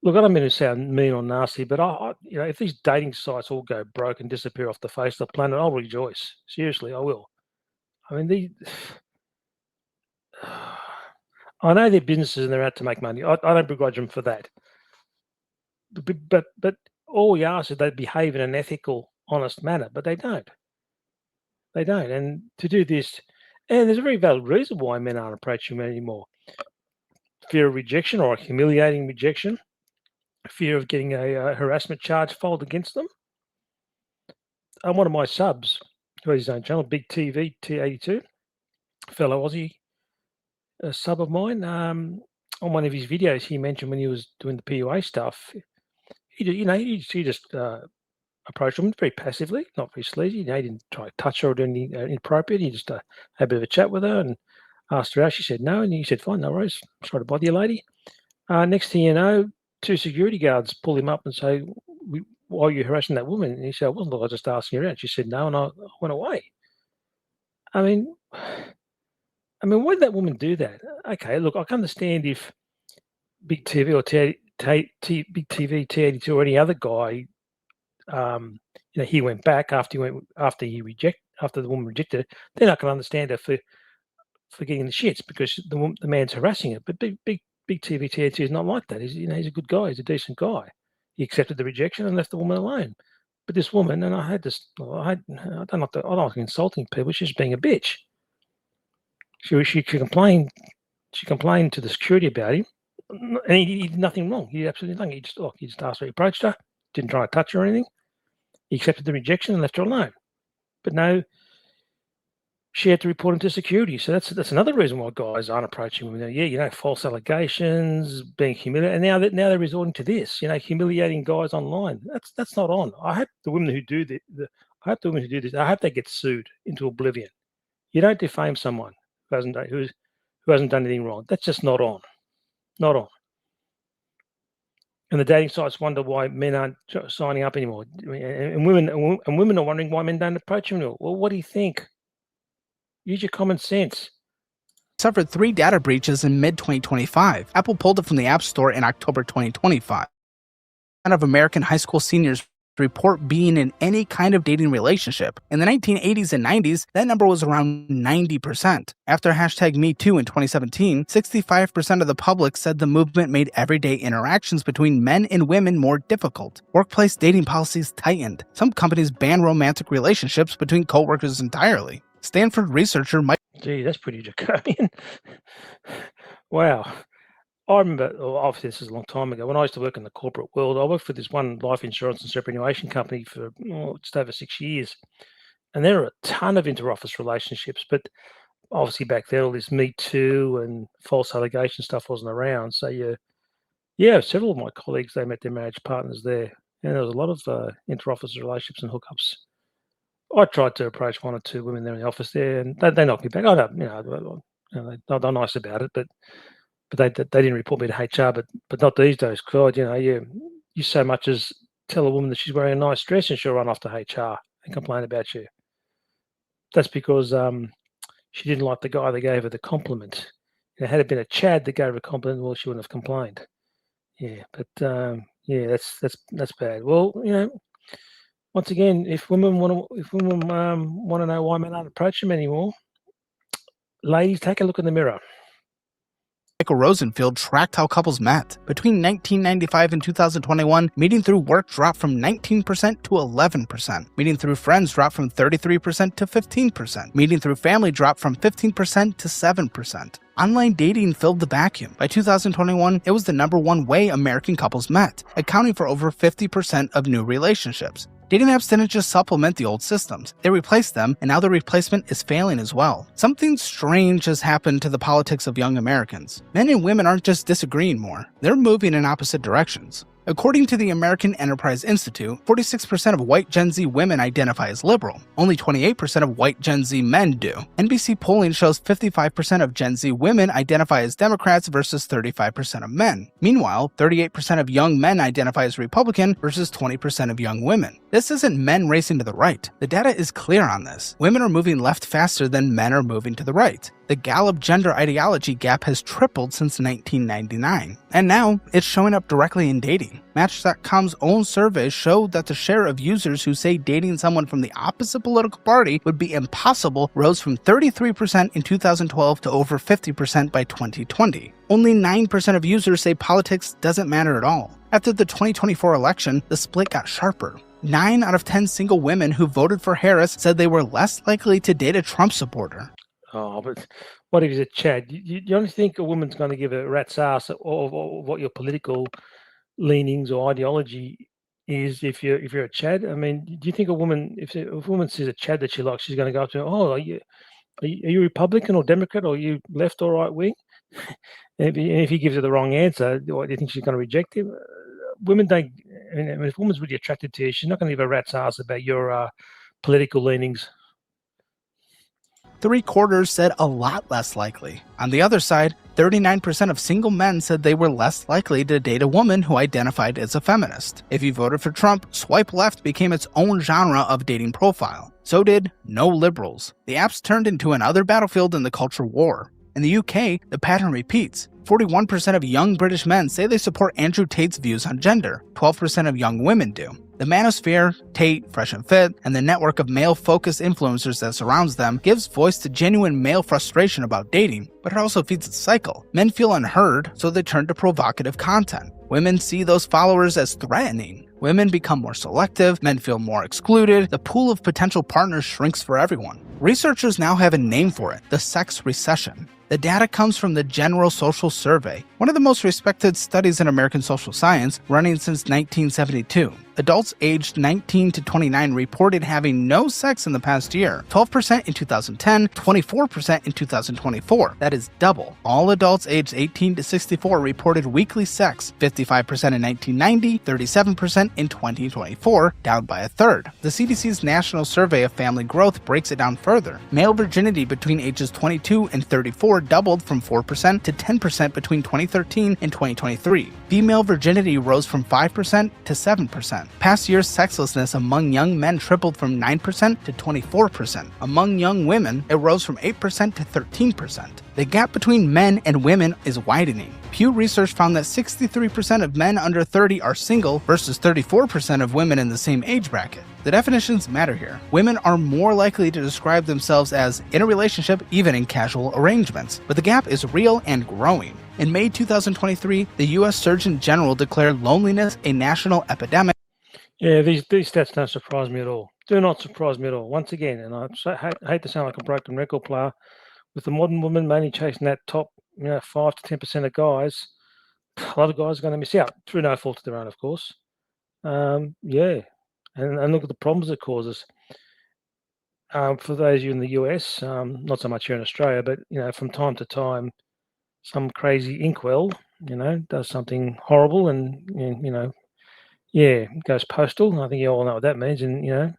Speaker 1: Look, I don't mean to sound mean or nasty, but if these dating sites all go broke and disappear off the face of the planet, I'll rejoice. Seriously, I will. I mean, I know they're businesses and they're out to make money. I don't begrudge them for that. But all we ask is they behave in an ethical, honest manner, but they don't. They don't. And to do this, and there's a very valid reason why men aren't approaching men anymore. Fear of rejection or a humiliating rejection. Fear of getting a harassment charge filed against them. One of my subs, who has his own channel, Big TV T82, fellow Aussie, a sub of mine, on one of his videos, he mentioned when he was doing the PUA stuff, he just approached him very passively, not very sleazy. He didn't try to touch her or do anything inappropriate. He just had a bit of a chat with her and asked her out. She said no, and he said, fine, no worries. Sorry to bother you, lady. Next thing you know, 2 security guards pull him up and say, why are you harassing that woman? And he said, I wasn't, I was just asking her out. She said no, and I went away. I mean, why did that woman do that? Okay, look, I can understand if Big TV or Big TV T82 or any other guy, he went back after the woman rejected it. Then I can understand her for getting the shits because the man's harassing her. But Big TV T82 is not like that. He's a good guy. He's a decent guy. He accepted the rejection and left the woman alone. But this woman, and I don't like insulting people. She's being a bitch. She complained. She complained to the security about him, and he did nothing wrong. He did absolutely nothing. He just asked her. He approached her, didn't try to touch her or anything. He accepted the rejection and left her alone. But no, she had to report him to security. So that's another reason why guys aren't approaching women. Yeah, false allegations, being humiliated, and now they're resorting to this. Humiliating guys online. That's not on. I hope the women who do this. I hope they get sued into oblivion. You don't defame someone who hasn't done anything wrong. That's just not on. Not on. And the dating sites wonder why men aren't signing up anymore. And women are wondering why men don't approach them anymore. Well, what do you think? Use your common sense.
Speaker 2: Suffered 3 data breaches in mid-2025. Apple pulled it from the App Store in October 2025. Of American high school seniors report being in any kind of dating relationship. In the 1980s and 90s, that number was around 90%. After #MeToo in 2017, 65% of the public said the movement made everyday interactions between men and women more difficult. Workplace dating policies tightened. Some companies ban romantic relationships between coworkers entirely. Stanford researcher Mike...
Speaker 1: Gee, that's pretty draconian. Wow. I remember, obviously this is a long time ago, when I used to work in the corporate world, I worked for this one life insurance and superannuation company for just over 6 years. And there are a ton of inter-office relationships, but obviously back then all this Me Too and false allegation stuff wasn't around. So yeah, several of my colleagues, they met their marriage partners there. And there was a lot of inter-office relationships and hookups. I tried to approach one or two women there in the office there, and they knocked me back. I don't, they're nice about it, but they didn't report me to HR. But not these days. God, you so much as tell a woman that she's wearing a nice dress and she'll run off to HR and complain about you. That's because she didn't like the guy that gave her the compliment. Had it been a Chad that gave her a compliment, well, she wouldn't have complained. Yeah, but yeah, that's bad. Well, once again, if women want to know why men aren't approaching them anymore, ladies, take a look in the mirror.
Speaker 2: Michael Rosenfield tracked how couples met. Between 1995 and 2021, meeting through work dropped from 19% to 11%. Meeting through friends dropped from 33% to 15%. Meeting through family dropped from 15% to 7%. Online dating filled the vacuum. By 2021, it was the #1 way American couples met, accounting for over 50% of new relationships. Dating apps didn't just supplement the old systems, they replaced them, and now the replacement is failing as well. Something strange has happened to the politics of young Americans. Men and women aren't just disagreeing more, they're moving in opposite directions. According to the American Enterprise Institute, 46% of white Gen Z women identify as liberal. Only 28% of white Gen Z men do. NBC polling shows 55% of Gen Z women identify as Democrats versus 35% of men. Meanwhile, 38% of young men identify as Republican versus 20% of young women. This isn't men racing to the right. The data is clear on this. Women are moving left faster than men are moving to the right. The Gallup gender ideology gap has tripled since 1999, and now it's showing up directly in dating. Match.com's own surveys showed that the share of users who say dating someone from the opposite political party would be impossible rose from 33% in 2012 to over 50% by 2020. Only 9% of users say politics doesn't matter at all. After the 2024 election, the split got sharper. 9 out of 10 single women who voted for Harris said they were less likely to date a Trump supporter.
Speaker 1: Oh, but what if he's a Chad? You only think a woman's going to give a rat's ass of what your political leanings or ideology is if you're a Chad? I mean, do you think a woman, if a woman sees a Chad that she likes, she's going to go up to her, oh, are you Republican or Democrat, or are you left or right wing? And if he gives her the wrong answer, what, do you think she's going to reject him? Women don't. I mean, if a woman's really attracted to you, she's not going to give a rat's ass about your political leanings.
Speaker 2: 3/4 said a lot less likely. On the other side, 39% of single men said they were less likely to date a woman who identified as a feminist. If you voted for Trump, swipe left became its own genre of dating profile. So did no liberals. The apps turned into another battlefield in the culture war. In the UK, the pattern repeats. 41% of young British men say they support Andrew Tate's views on gender. 12% of young women do. The manosphere, Tate, Fresh and Fit, and the network of male-focused influencers that surrounds them gives voice to genuine male frustration about dating, but it also feeds its cycle. Men feel unheard, so they turn to provocative content. Women see those followers as threatening. Women become more selective, men feel more excluded, the pool of potential partners shrinks for everyone. Researchers now have a name for it, the sex recession. The data comes from the General Social Survey, one of the most respected studies in American social science, running since 1972. Adults aged 19 to 29 reported having no sex in the past year, 12% in 2010, 24% in 2024. That is double. All adults aged 18 to 64 reported weekly sex, 55% in 1990, 37% in 2024, down by a third. The CDC's National Survey of Family Growth breaks it down further. Male virginity between ages 22 and 34 doubled from 4% to 10% between 2013 and 2023. Female virginity rose from 5% to 7%. Past year's sexlessness among young men tripled from 9% to 24%. Among young women, it rose from 8% to 13%. The gap between men and women is widening. Pew Research found that 63% of men under 30 are single versus 34% of women in the same age bracket. The definitions matter here. Women are more likely to describe themselves as in a relationship, even in casual arrangements, but the gap is real and growing. In May 2023, the U.S. Surgeon General declared loneliness a national epidemic.
Speaker 1: Yeah, these stats don't surprise me at all. Do not surprise me at all. Once again, and I hate to sound like a broken record player, with the modern woman mainly chasing that top 5 to 10% of guys, a lot of guys are going to miss out through no fault of their own, of course. Yeah, and look at the problems it causes. For those of you in the US, not so much here in Australia, but from time to time, some crazy inkwell, does something horrible, and goes postal. I think you all know what that means, and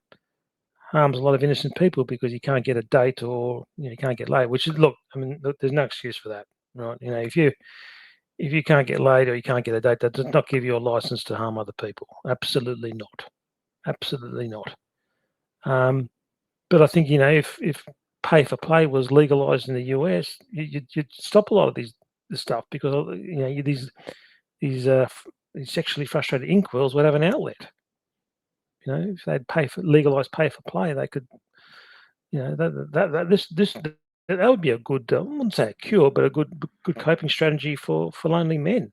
Speaker 1: harms a lot of innocent people because you can't get a date or you can't get laid. Which is, look, I mean, look, there's no excuse for that, right? If you can't get laid or you can't get a date, that does not give you a license to harm other people. Absolutely not. Absolutely not. But I think if pay for play was legalized in the US, you'd stop a lot of this stuff because these sexually frustrated inkwells would have an outlet. If they'd legalized pay for play, they could. That would be a good. I wouldn't say a cure, but a good coping strategy for lonely men.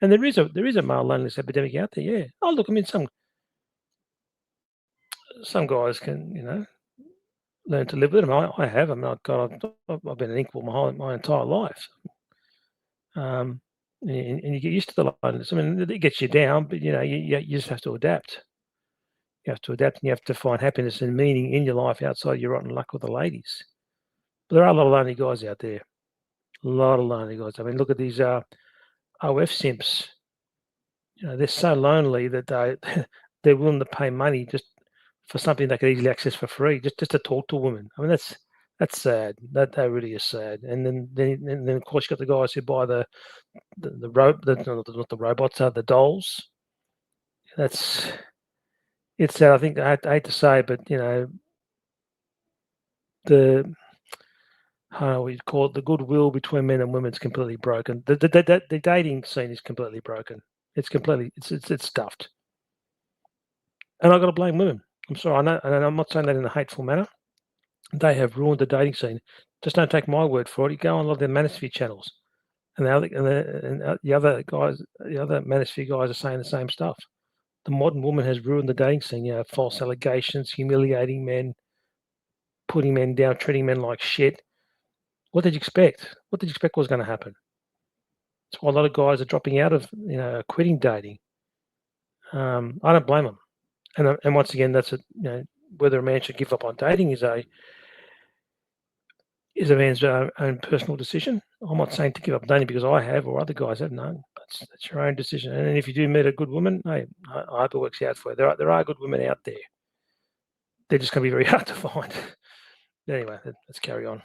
Speaker 1: And there is a male loneliness epidemic out there. Yeah. Oh, look, I mean, some guys can learn to live with them. I have. I mean, I've been an inkwell my entire life. And you get used to the loneliness. I mean, it gets you down, but you just have to adapt. You have to adapt, and you have to find happiness and meaning in your life outside your rotten luck with the ladies. But there are a lot of lonely guys out there. A lot of lonely guys. I mean, look at these OF simps. They're so lonely that they're willing to pay money just for something they could easily access for free, just to talk to a woman. I mean, that's sad. That really is sad. And then of course you got the guys who buy the not the robots, the dolls. It's sad. I think I hate to say, but the how we call it, the goodwill between men and women is completely broken. The dating scene is completely broken. It's stuffed. And I've got to blame women. I'm sorry, I know, and I'm not saying that in a hateful manner. They have ruined the dating scene. Just don't take my word for it. You go on a lot of their manosphere channels, and the other guys, the other manosphere guys are saying the same stuff. The modern woman has ruined the dating scene. False allegations, humiliating men, putting men down, treating men like shit. What did you expect? What did you expect was going to happen? That's why a lot of guys are dropping out of, quitting dating. I don't blame them. And once again, that's whether a man should give up on dating is a man's own personal decision. I'm not saying to give up dating because I have or other guys have. No, that's your own decision. And if you do meet a good woman, hey, I hope it works out for you. There are good women out there. They're just going to be very hard to find. Anyway, let's carry on.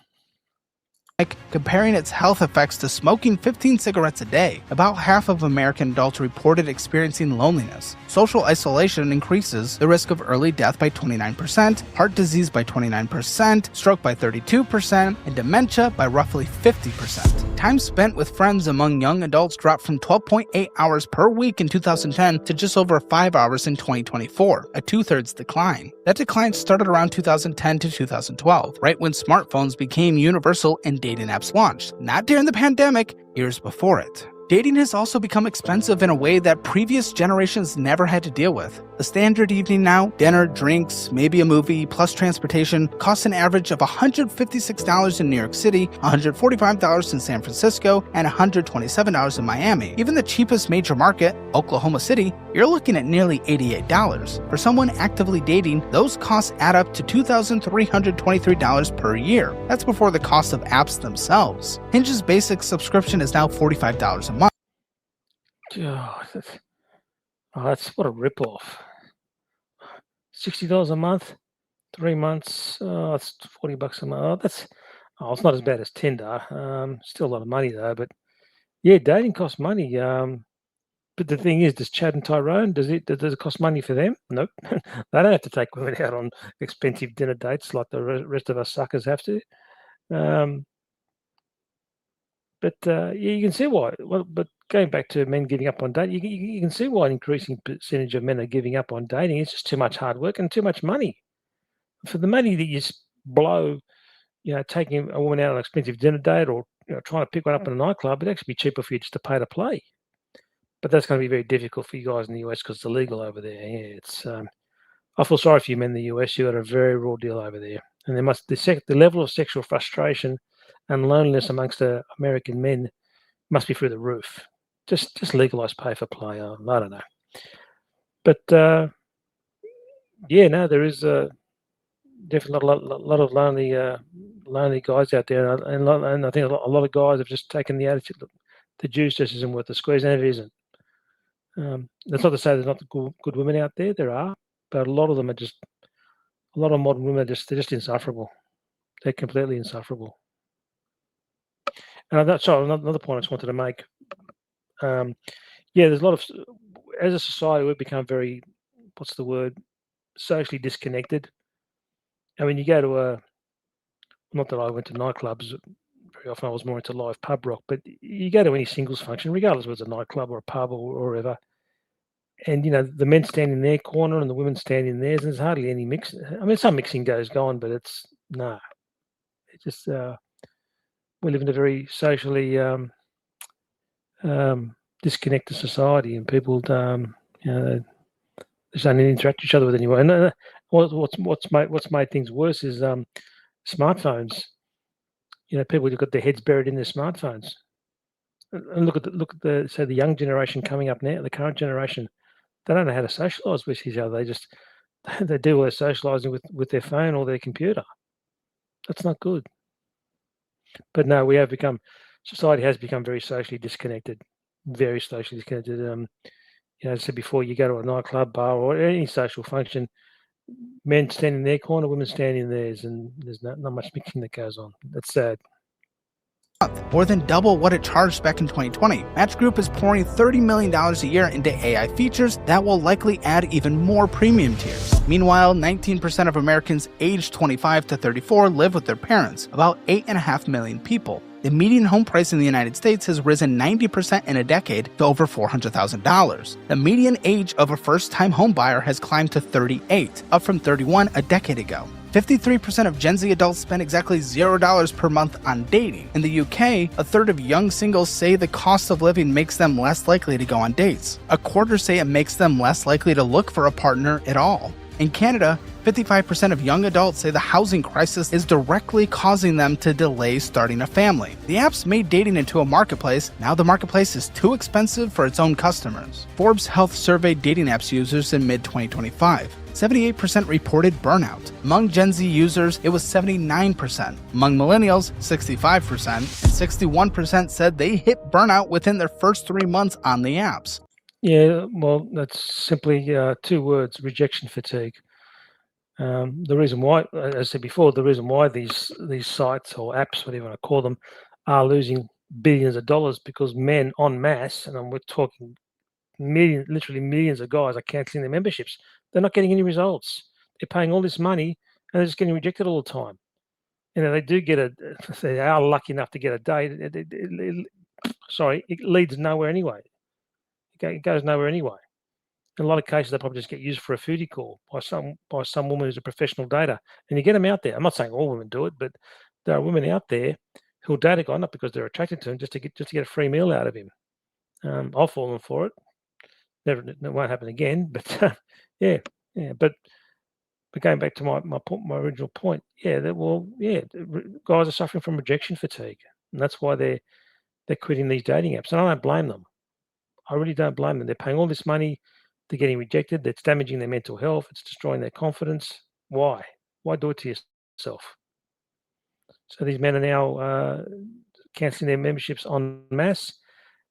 Speaker 2: Comparing its health effects to smoking 15 cigarettes a day, about half of American adults reported experiencing loneliness. Social isolation increases the risk of early death by 29%, heart disease by 29%, stroke by 32%, and dementia by roughly 50%. Time spent with friends among young adults dropped from 12.8 hours per week in 2010 to just over 5 hours in 2024, a two-thirds decline. That decline started around 2010 to 2012, right when smartphones became universal and dating apps launched, not during the pandemic, years before it. Dating has also become expensive in a way that previous generations never had to deal with. The standard evening now, dinner, drinks, maybe a movie, plus transportation, costs an average of $156 in New York City, $145 in San Francisco, and $127 in Miami. Even the cheapest major market, Oklahoma City, you're looking at nearly $88. For someone actively dating, those costs add up to $2,323 per year. That's before the cost of apps themselves. Hinge's basic subscription is now $45 a month.
Speaker 1: That's what a ripoff. $60 a month, 3 months. It's $40 a month. It's not as bad as Tinder. Still a lot of money though. But yeah, dating costs money. But the thing is, does Chad and Tyrone, does it cost money for them? Nope. They don't have to take women out on expensive dinner dates like the rest of us suckers have to. You can see why. Well, but going back to men giving up on dating, you can see why an increasing percentage of men are giving up on dating. It's just too much hard work and too much money. For the money that you blow, taking a woman out on an expensive dinner date or trying to pick one up in a nightclub, it'd actually be cheaper for you just to pay to play. But that's going to be very difficult for you guys in the US because it's illegal over there. Yeah, it's. I feel sorry for you men in the US. You got a very raw deal over there, and the level of sexual frustration and loneliness amongst American men must be through the roof. Just legalize pay for play. I don't know, but yeah, no, there is definitely a lot of lonely guys out there, and I think a lot of guys have just taken the attitude that the juice just isn't worth the squeeze, and it isn't. That's not to say there's not good women out there. There are, but a lot of them are just a lot of modern women they're just insufferable. They're completely insufferable. And sorry, another point I just wanted to make. Yeah, there's a lot of as a society we've become very what's the word socially disconnected. I mean, you go to not that I went to nightclubs very often. I was more into live pub rock, but you go to any singles function, regardless whether it's a nightclub or a pub or wherever, and the men stand in their corner and the women stand in theirs, and there's hardly any mix. I mean, some mixing goes on, but it's no. It's just we live in a very socially disconnected society, and people they just don't interact with each other with anyway. And what's made things worse is smartphones. People have got their heads buried in their smartphones. And look at the young generation coming up now, the current generation. They don't know how to socialise with each other. They do all their socialising with their phone or their computer. That's not good. But no, society has become very socially disconnected, very socially disconnected. As I said before, you go to a nightclub, bar, or any social function, men stand in their corner, women stand in theirs, and there's not much mixing that goes on. That's sad.
Speaker 2: More than double what it charged back in 2020. Match Group is pouring $30 million a year into AI features that will likely add even more premium tiers. Meanwhile, 19% of Americans aged 25 to 34 live with their parents, about 8.5 million people. The median home price in the United States has risen 90% in a decade to over $400,000. The median age of a first-time home buyer has climbed to 38, up from 31 a decade ago. 53% of Gen Z adults spend exactly $0 per month on dating. In the UK, a third of young singles say the cost of living makes them less likely to go on dates. A quarter say it makes them less likely to look for a partner at all. In Canada, 55% of young adults say the housing crisis is directly causing them to delay starting a family. The apps made dating into a marketplace. Now the marketplace is too expensive for its own customers. Forbes Health surveyed dating apps users in mid-2025. 78% reported burnout. Among Gen Z users, it was 79%. Among millennials, 65%. And 61% said they hit burnout within their first 3 months on the apps.
Speaker 1: Yeah, well, that's simply 2 words: rejection fatigue. The reason why, as I said before, the reason why these sites or apps, whatever you want to call them, are losing billions of dollars because men en masse, and we're talking literally millions of guys are cancelling their memberships. They're not getting any results. They're paying all this money and they're just getting rejected all the time. They do get they are lucky enough to get a date. It leads nowhere anyway. It goes nowhere anyway. In a lot of cases, they probably just get used for a foodie call by some woman who's a professional dater, and you get them out there. I'm not saying all women do it, but there are women out there who'll date a guy not because they're attracted to him, just to get a free meal out of him. I'll fall for it. Never, it won't happen again. But yeah. But going back to my original point, guys are suffering from rejection fatigue, and that's why they're quitting these dating apps. And I don't blame them. I really don't blame them. They're paying all this money. They're getting rejected. It's damaging their mental health. It's destroying their confidence. Why? Why do it to yourself? So these men are now cancelling their memberships en masse,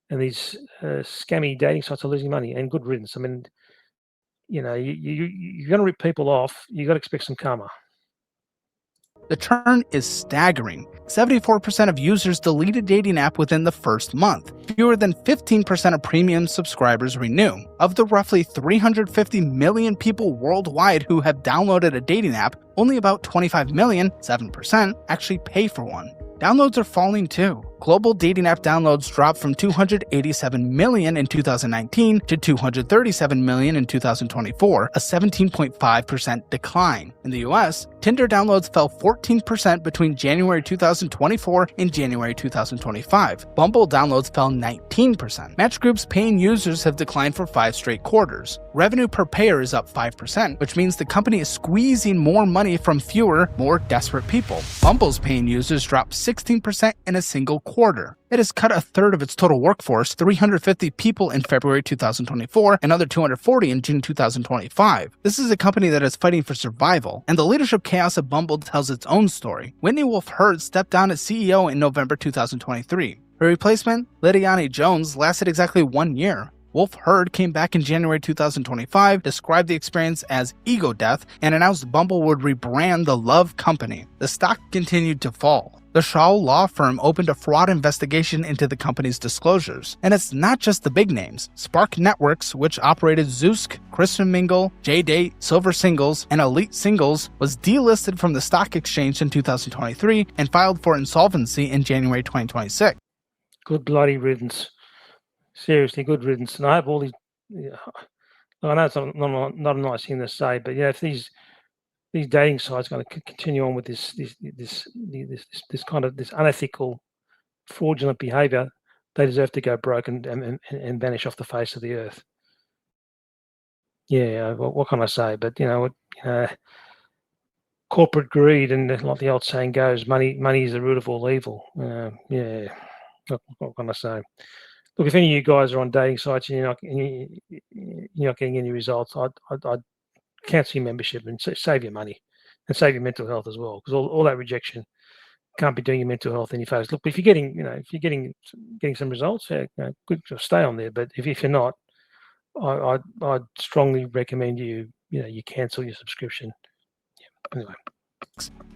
Speaker 1: and these scammy dating sites are losing money. And good riddance. I mean, you're going to rip people off. You got to expect some karma.
Speaker 2: The churn is staggering. 74% of users delete a dating app within the first month. Fewer than 15% of premium subscribers renew. Of the roughly 350 million people worldwide who have downloaded a dating app, only about 25 million, 7%, actually pay for one. Downloads are falling too. Global dating app downloads dropped from 287 million in 2019 to 237 million in 2024, a 17.5% decline. In the US, Tinder downloads fell 14% between January 2024 and January 2025. Bumble downloads fell 19%. Match Group's paying users have declined for 5 straight quarters. Revenue per payer is up 5%, which means the company is squeezing more money from fewer, more desperate people. Bumble's paying users dropped 16% in a single quarter. quarter. It has cut a third of its total workforce, 350 people in February 2024, another 240 in June 2025. This is a company that is fighting for survival, and the leadership chaos of Bumble tells its own story. Whitney Wolfe Herd stepped down as CEO in November 2023. Her replacement, Lidiane Jones, lasted exactly 1 year. Wolfe Herd came back in January 2025, described the experience as ego death, and announced Bumble would rebrand the Love Company. The stock continued to fall. The Shaw law firm opened a fraud investigation into the company's disclosures. And it's not just the big names. Spark Networks, which operated Zoosk, Christian Mingle, J-Date, Silver Singles, and Elite Singles, was delisted from the stock exchange in 2023 and filed for insolvency in January 2026.
Speaker 1: Good bloody riddance. Seriously, good riddance. And I have all these. I know it's not a nice thing to say, but if these dating sites are going to continue on with this kind of this unethical, fraudulent behaviour, they deserve to go broke and vanish off the face of the earth. Yeah, what can I say? But corporate greed, and like the old saying goes, money is the root of all evil. Yeah, what can I say? Look, if any of you guys are on dating sites and you're not getting any results, I'd cancel your membership and save your money and save your mental health as well, because all that rejection can't be doing your mental health any favors. Look, if you're getting some results, good, stay on there. But if you're not, I'd strongly recommend you cancel your subscription. Yeah, anyway.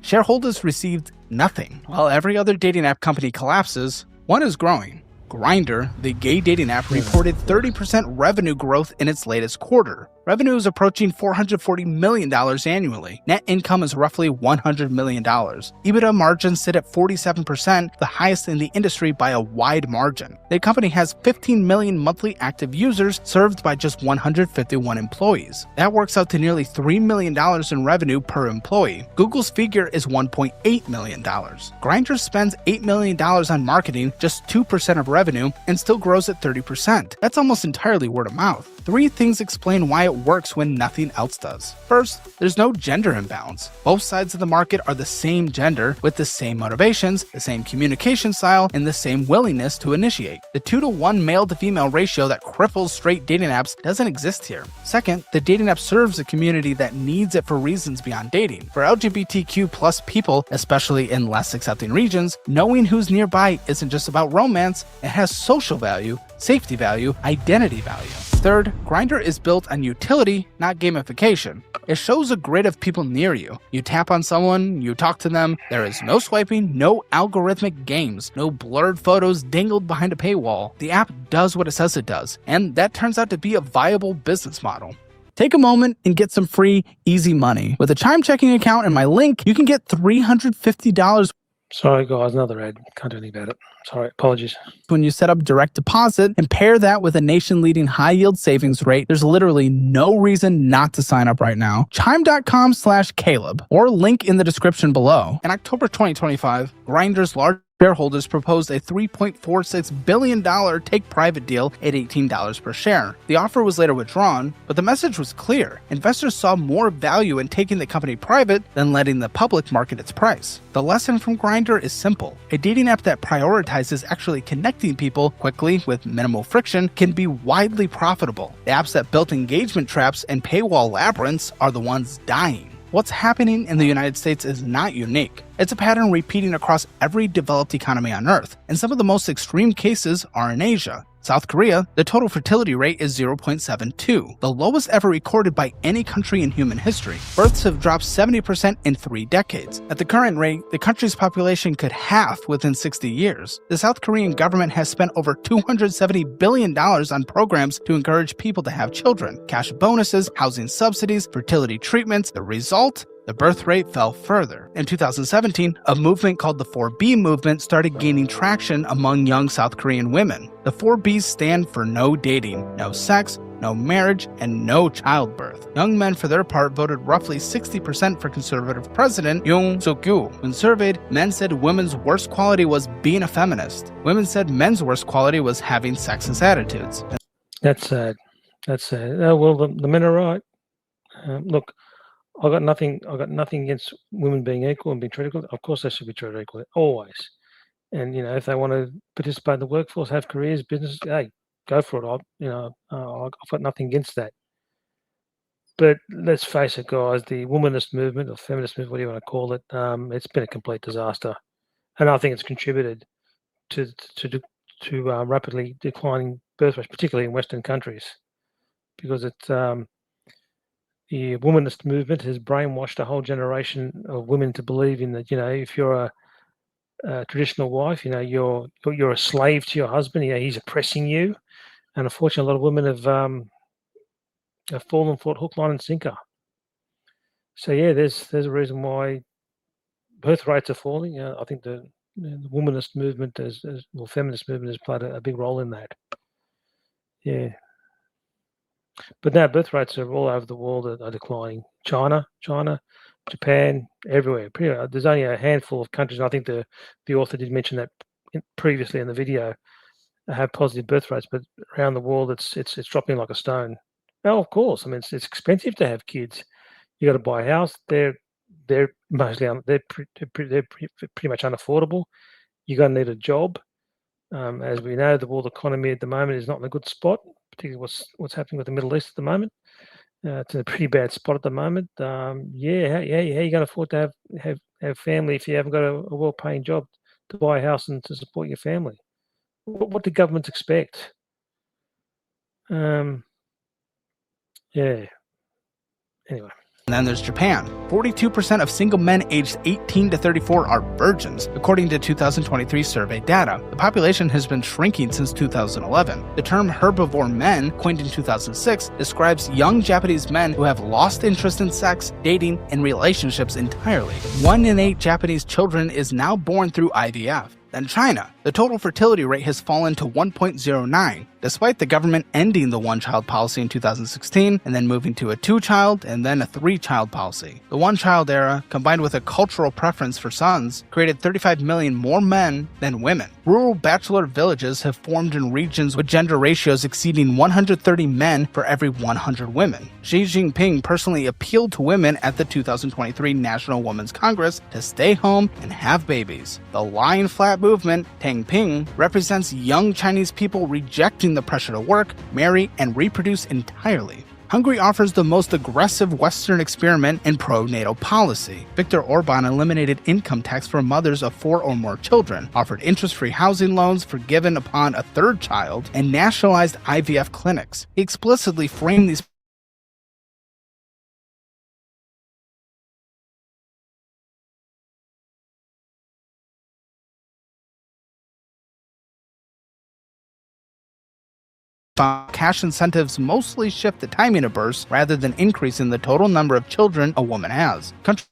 Speaker 2: Shareholders received nothing. While every other dating app company collapses, one is growing. Grindr, the gay dating app, reported 30% revenue growth in its latest quarter. Revenue is approaching $440 million annually. Net income is roughly $100 million. EBITDA margins sit at 47%, the highest in the industry by a wide margin. The company has 15 million monthly active users served by just 151 employees. That works out to nearly $3 million in revenue per employee. Google's figure is $1.8 million. Grindr spends $8 million on marketing, just 2% of revenue, and still grows at 30%. That's almost entirely word of mouth. 3 things explain why it works when nothing else does. First, there's no gender imbalance. Both sides of the market are the same gender, with the same motivations, the same communication style, and the same willingness to initiate. The 2-to-1 male-to-female ratio that cripples straight dating apps doesn't exist here. Second, the dating app serves a community that needs it for reasons beyond dating. For LGBTQ plus people, especially in less accepting regions, knowing who's nearby isn't just about romance, it has social value, safety value, identity value. Third, Grindr is built on utility, not gamification. It shows a grid of people near you. You tap on someone, you talk to them. There is no swiping, no algorithmic games, no blurred photos dangled behind a paywall. The app does what it says it does, and that turns out to be a viable business model. Take a moment and get some free, easy money. With a Chime checking account and my link, you can get $350.
Speaker 1: Sorry, guys, another ad. Can't do anything about it. Sorry, apologies.
Speaker 2: When you set up direct deposit and pair that with a nation-leading high-yield savings rate, there's literally no reason not to sign up right now. Chime.com/Caleb or link in the description below. In October 2025, Grindr's large shareholders proposed a $3.46 billion take-private deal at $18 per share. The offer was later withdrawn, but the message was clear. Investors saw more value in taking the company private than letting the public market its price. The lesson from Grindr is simple. A dating app that prioritizes actually connecting people quickly with minimal friction can be widely profitable. The apps that built engagement traps and paywall labyrinths are the ones dying. What's happening in the United States is not unique. It's a pattern repeating across every developed economy on Earth, and some of the most extreme cases are in Asia. South Korea, the total fertility rate is 0.72, the lowest ever recorded by any country in human history. Births have dropped 70% in 3 decades. At the current rate, the country's population could halve within 60 years. The South Korean government has spent over $270 billion on programs to encourage people to have children. Cash bonuses, housing subsidies, fertility treatments. The result? The birth rate fell further. In 2017, a movement called the 4B movement started gaining traction among young South Korean women. The 4Bs stand for no dating, no sex, no marriage, and no childbirth. Young men, for their part, voted roughly 60% for conservative president Yoon Suk-yeol. When surveyed, men said women's worst quality was being a feminist. Women said men's worst quality was having sexist attitudes.
Speaker 1: That's sad. That's sad. Well, the men are right. Look, I got nothing against women being equal and being treated equal. Of course, they should be treated equally, always. And if they want to participate in the workforce, have careers, business, hey, go for it. I've got nothing against that. But let's face it, guys, the womanist movement or feminist movement, whatever you want to call it, it's been a complete disaster, and I think it's contributed to rapidly declining birth rates, particularly in Western countries, because the womanist movement has brainwashed a whole generation of women to believe in that. If you're a traditional wife, you're a slave to your husband. He's oppressing you, and unfortunately, a lot of women have fallen for it hook, line, and sinker. So yeah, there's a reason why birth rates are falling. I think the womanist movement or feminist movement has played a big role in that. Yeah, but now birth rates are all over the world are declining. China, Japan, everywhere. There's only a handful of countries, and I think the author did mention that previously in the video, have positive birth rates, but around the world it's dropping like a stone. Now, of course, I mean it's expensive to have kids. You got to buy a house. They're mostly they're pretty much unaffordable. You're going to need a job. As we know, the world economy at the moment is not in a good spot, particularly what's happening with the Middle East at the moment. It's in a pretty bad spot at the moment. Yeah, how you going to afford to have family if you haven't got a well-paying job to buy a house and to support your family? What do governments expect? Yeah. Anyway.
Speaker 2: And then there's Japan. 42% of single men aged 18 to 34 are virgins, according to 2023 survey data. The population has been shrinking since 2011. The term herbivore men, coined in 2006, describes young Japanese men who have lost interest in sex, dating, and relationships entirely. 1 in 8 Japanese children is now born through IVF. Then China. The total fertility rate has fallen to 1.09, despite the government ending the one-child policy in 2016 and then moving to a 2-child and then a 3-child policy. The one-child era, combined with a cultural preference for sons, created 35 million more men than women. Rural bachelor villages have formed in regions with gender ratios exceeding 130 men for every 100 women. Xi Jinping personally appealed to women at the 2023 National Women's Congress to stay home and have babies. The lying flat movement, Tangping, represents young Chinese people rejecting the pressure to work, marry, and reproduce entirely. Hungary offers the most aggressive Western experiment in pro-natal policy. Viktor Orban eliminated income tax for mothers of 4 or more children, offered interest-free housing loans forgiven upon a 3rd child, and nationalized IVF clinics. He explicitly framed these cash incentives mostly shift the timing of births rather than increasing the total number of children a woman has. Countries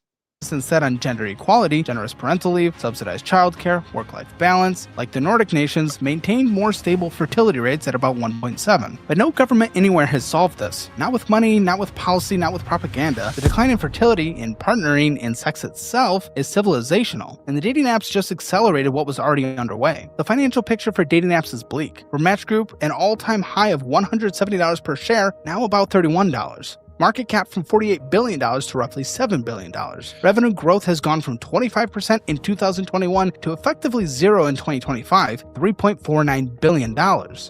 Speaker 2: instead on gender equality, generous parental leave, subsidized childcare, work-life balance, like the Nordic nations, maintained more stable fertility rates at about 1.7. But no government anywhere has solved this. Not with money, not with policy, not with propaganda. The decline in fertility and partnering in sex itself is civilizational, and the dating apps just accelerated what was already underway. The financial picture for dating apps is bleak. For Match Group, an all-time high of $170 per share, now about $31. Market cap from $48 billion to roughly $7 billion. Revenue growth has gone from 25% in 2021 to effectively 0 in 2025, $3.49 billion,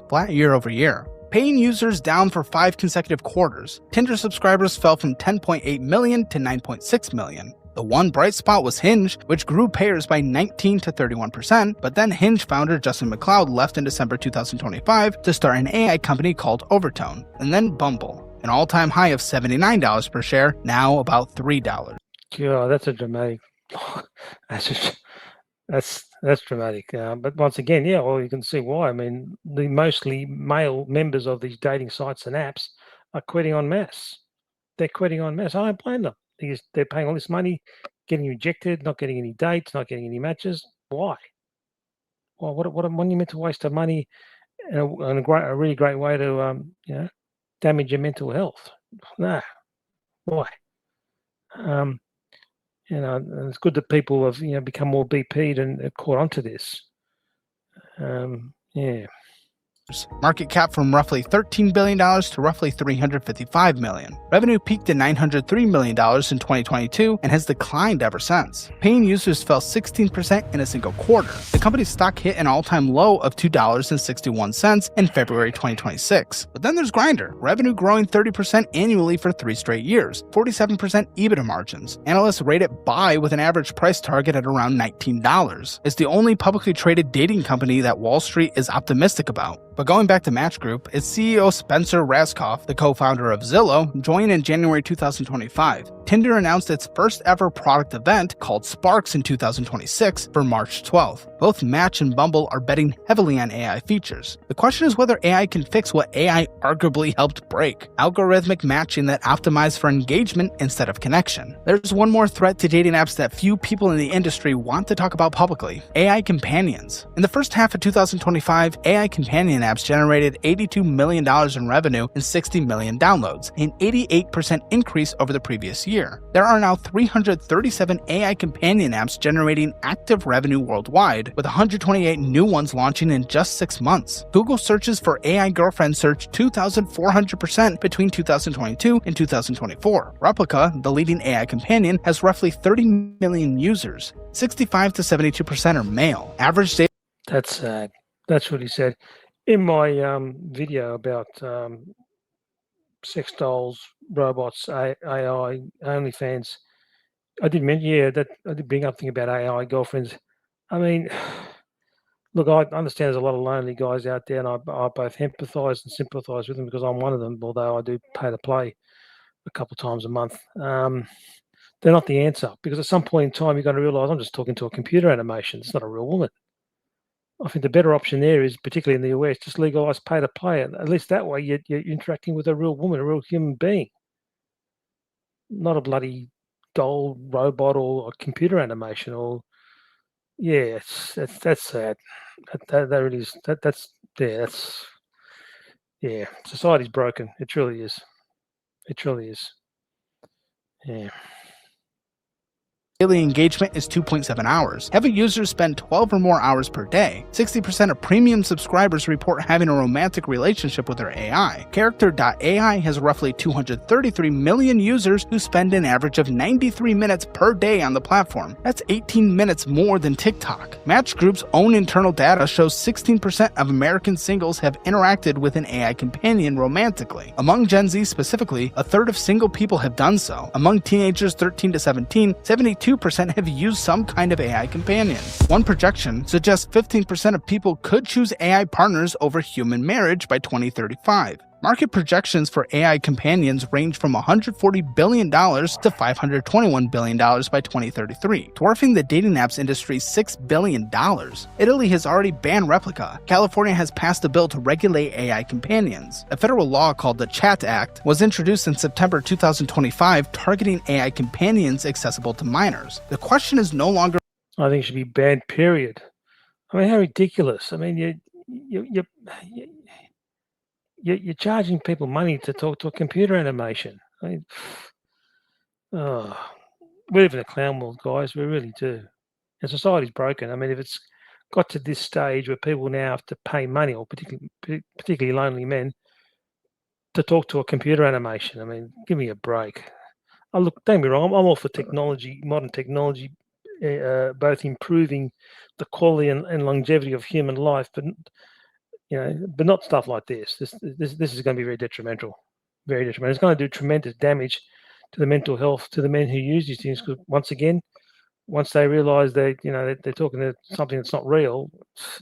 Speaker 2: flat year over year. Paying users down for 5 consecutive quarters. Tinder subscribers fell from 10.8 million to 9.6 million. The one bright spot was Hinge, which grew payers by 19 to 31%, but then Hinge founder Justin McLeod left in December 2025 to start an AI company called Overtone, and then Bumble. An all-time high of $79 per share, now about $3.
Speaker 1: Yeah, that's a dramatic. That's dramatic. But once again, yeah, well, you can see why. I mean, the mostly male members of these dating sites and apps are quitting en masse. They're quitting en masse. I don't blame them. They're paying all this money, getting rejected, not getting any dates, not getting any matches. Why? Well, what a monumental waste of money, and a really great way to damage your mental health. No, why? And it's good that people have become more BP'd and caught onto this. Yeah.
Speaker 2: Market cap from roughly $13 billion to roughly $355 million. Revenue peaked at $903 million in 2022 and has declined ever since. Paying users fell 16% in a single quarter. The company's stock hit an all-time low of $2.61 in February 2026. But then there's Grindr, revenue growing 30% annually for 3 straight years, 47% EBITDA margins. Analysts rate it buy with an average price target at around $19. It's the only publicly traded dating company that Wall Street is optimistic about. But going back to Match Group, its CEO Spencer Rascoff, the co-founder of Zillow, joined in January 2025. Tinder announced its first ever product event called Sparks in 2026 for March 12th. Both Match and Bumble are betting heavily on AI features. The question is whether AI can fix what AI arguably helped break: algorithmic matching that optimizes for engagement instead of connection. There's one more threat to dating apps that few people in the industry want to talk about publicly: AI companions. In the first half of 2025, AI companion apps generated $82 million in revenue and 60 million downloads, an 88% increase over the previous year. There are now 337 AI companion apps generating active revenue worldwide, with 128 new ones launching in just 6 months. Google searches for AI girlfriend surged 2,400% between 2022 and 2024. Replica, the leading AI companion, has roughly 30 million users. 65 to 72% are male. Average day.
Speaker 1: That's sad. That's what he said. In my video about sex dolls, robots, AI, OnlyFans, I did mention, that I did bring up thing about AI girlfriends. I mean, look, I understand there's a lot of lonely guys out there, and I both empathise and sympathise with them because I'm one of them, although I do pay to play a couple of times a month. They're not the answer, because at some point in time, you're going to realise I'm just talking to a computer animation. It's not a real woman. I think the better option there is, particularly in the US, just legalise pay to play. At least that way you're interacting with a real woman, a real human being, not a bloody doll, robot, or a computer animation. Or that's sad. That really is. Society's broken. It truly is. It truly is. Yeah.
Speaker 2: Daily engagement is 2.7 hours. Heavy users spend 12 or more hours per day. 60% of premium subscribers report having a romantic relationship with their AI. Character.ai has roughly 233 million users who spend an average of 93 minutes per day on the platform. That's 18 minutes more than TikTok. Match Group's own internal data shows 16% of American singles have interacted with an AI companion romantically. Among Gen Z specifically, a third of single people have done so. Among teenagers 13 to 17, 72% have used some kind of AI companion. One projection suggests 15% of people could choose AI partners over human marriage by 2035. Market projections for AI companions range from $140 billion to $521 billion by 2033, dwarfing the dating apps industry's $6 billion. Italy has already banned Replica. California has passed a bill to regulate AI companions. A federal law called the Chat Act was introduced in September 2025, targeting AI companions accessible to minors. The question is no longer...
Speaker 1: I think it should be banned, period. I mean, how ridiculous. I mean, you're charging people money to talk to a computer animation. I mean, we live in a clown world, guys. We really do. And society's broken. I mean, if it's got to this stage where people now have to pay money, or particularly lonely men, to talk to a computer animation, I mean, give me a break. Look, don't get me wrong. I'm all for technology, modern technology, both improving the quality and longevity of human life, but not stuff like this. This is going to be very detrimental. Very detrimental. It's going to do tremendous damage to the mental health to the men who use these things. Because once they realise they're talking to something that's not real,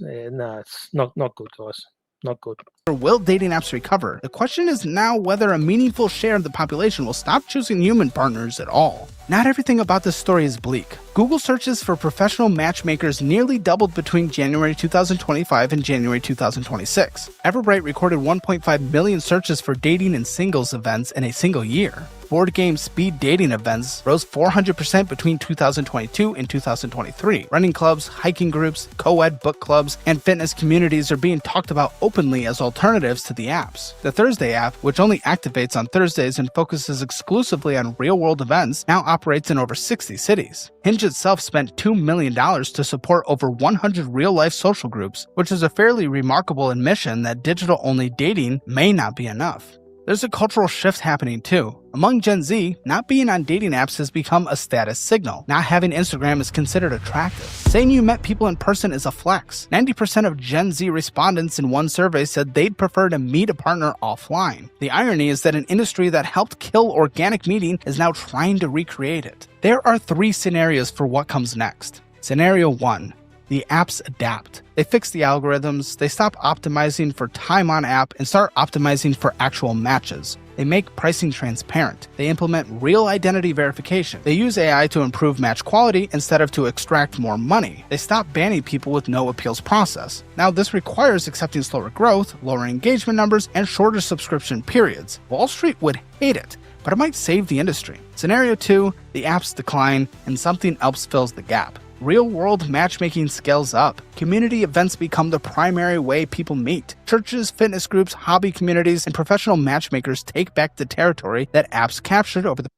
Speaker 1: it's not good, guys. Not good.
Speaker 2: Will dating apps recover? The question is now whether a meaningful share of the population will stop choosing human partners at all. Not everything about this story is bleak. Google searches for professional matchmakers nearly doubled between January 2025 and January 2026. Everbright recorded 1.5 million searches for dating and singles events in a single year. Board game speed dating events rose 400% between 2022 and 2023. Running clubs, hiking groups, co-ed book clubs, and fitness communities are being talked about openly as alternatives to the apps. The Thursday app, which only activates on Thursdays and focuses exclusively on real-world events, now operates in over 60 cities. Hinge itself spent $2 million to support over 100 real-life social groups, which is a fairly remarkable admission that digital-only dating may not be enough. There's a cultural shift happening too. Among Gen Z, not being on dating apps has become a status signal. Not having Instagram is considered attractive. Saying you met people in person is a flex. 90% of Gen Z respondents in one survey said they'd prefer to meet a partner offline. The irony is that an industry that helped kill organic meeting is now trying to recreate it. There are 3 scenarios for what comes next. Scenario 1. The apps adapt. They fix the algorithms, they stop optimizing for time on app and start optimizing for actual matches. They make pricing transparent. They implement real identity verification. They use AI to improve match quality instead of to extract more money. They stop banning people with no appeals process. Now, this requires accepting slower growth, lower engagement numbers, and shorter subscription periods. Wall Street would hate it, but it might save the industry. Scenario 2, the apps decline and something else fills the gap. Real-world matchmaking scales up. Community events become the primary way people meet. Churches, fitness groups, hobby communities, and professional matchmakers take back the territory that apps captured over the...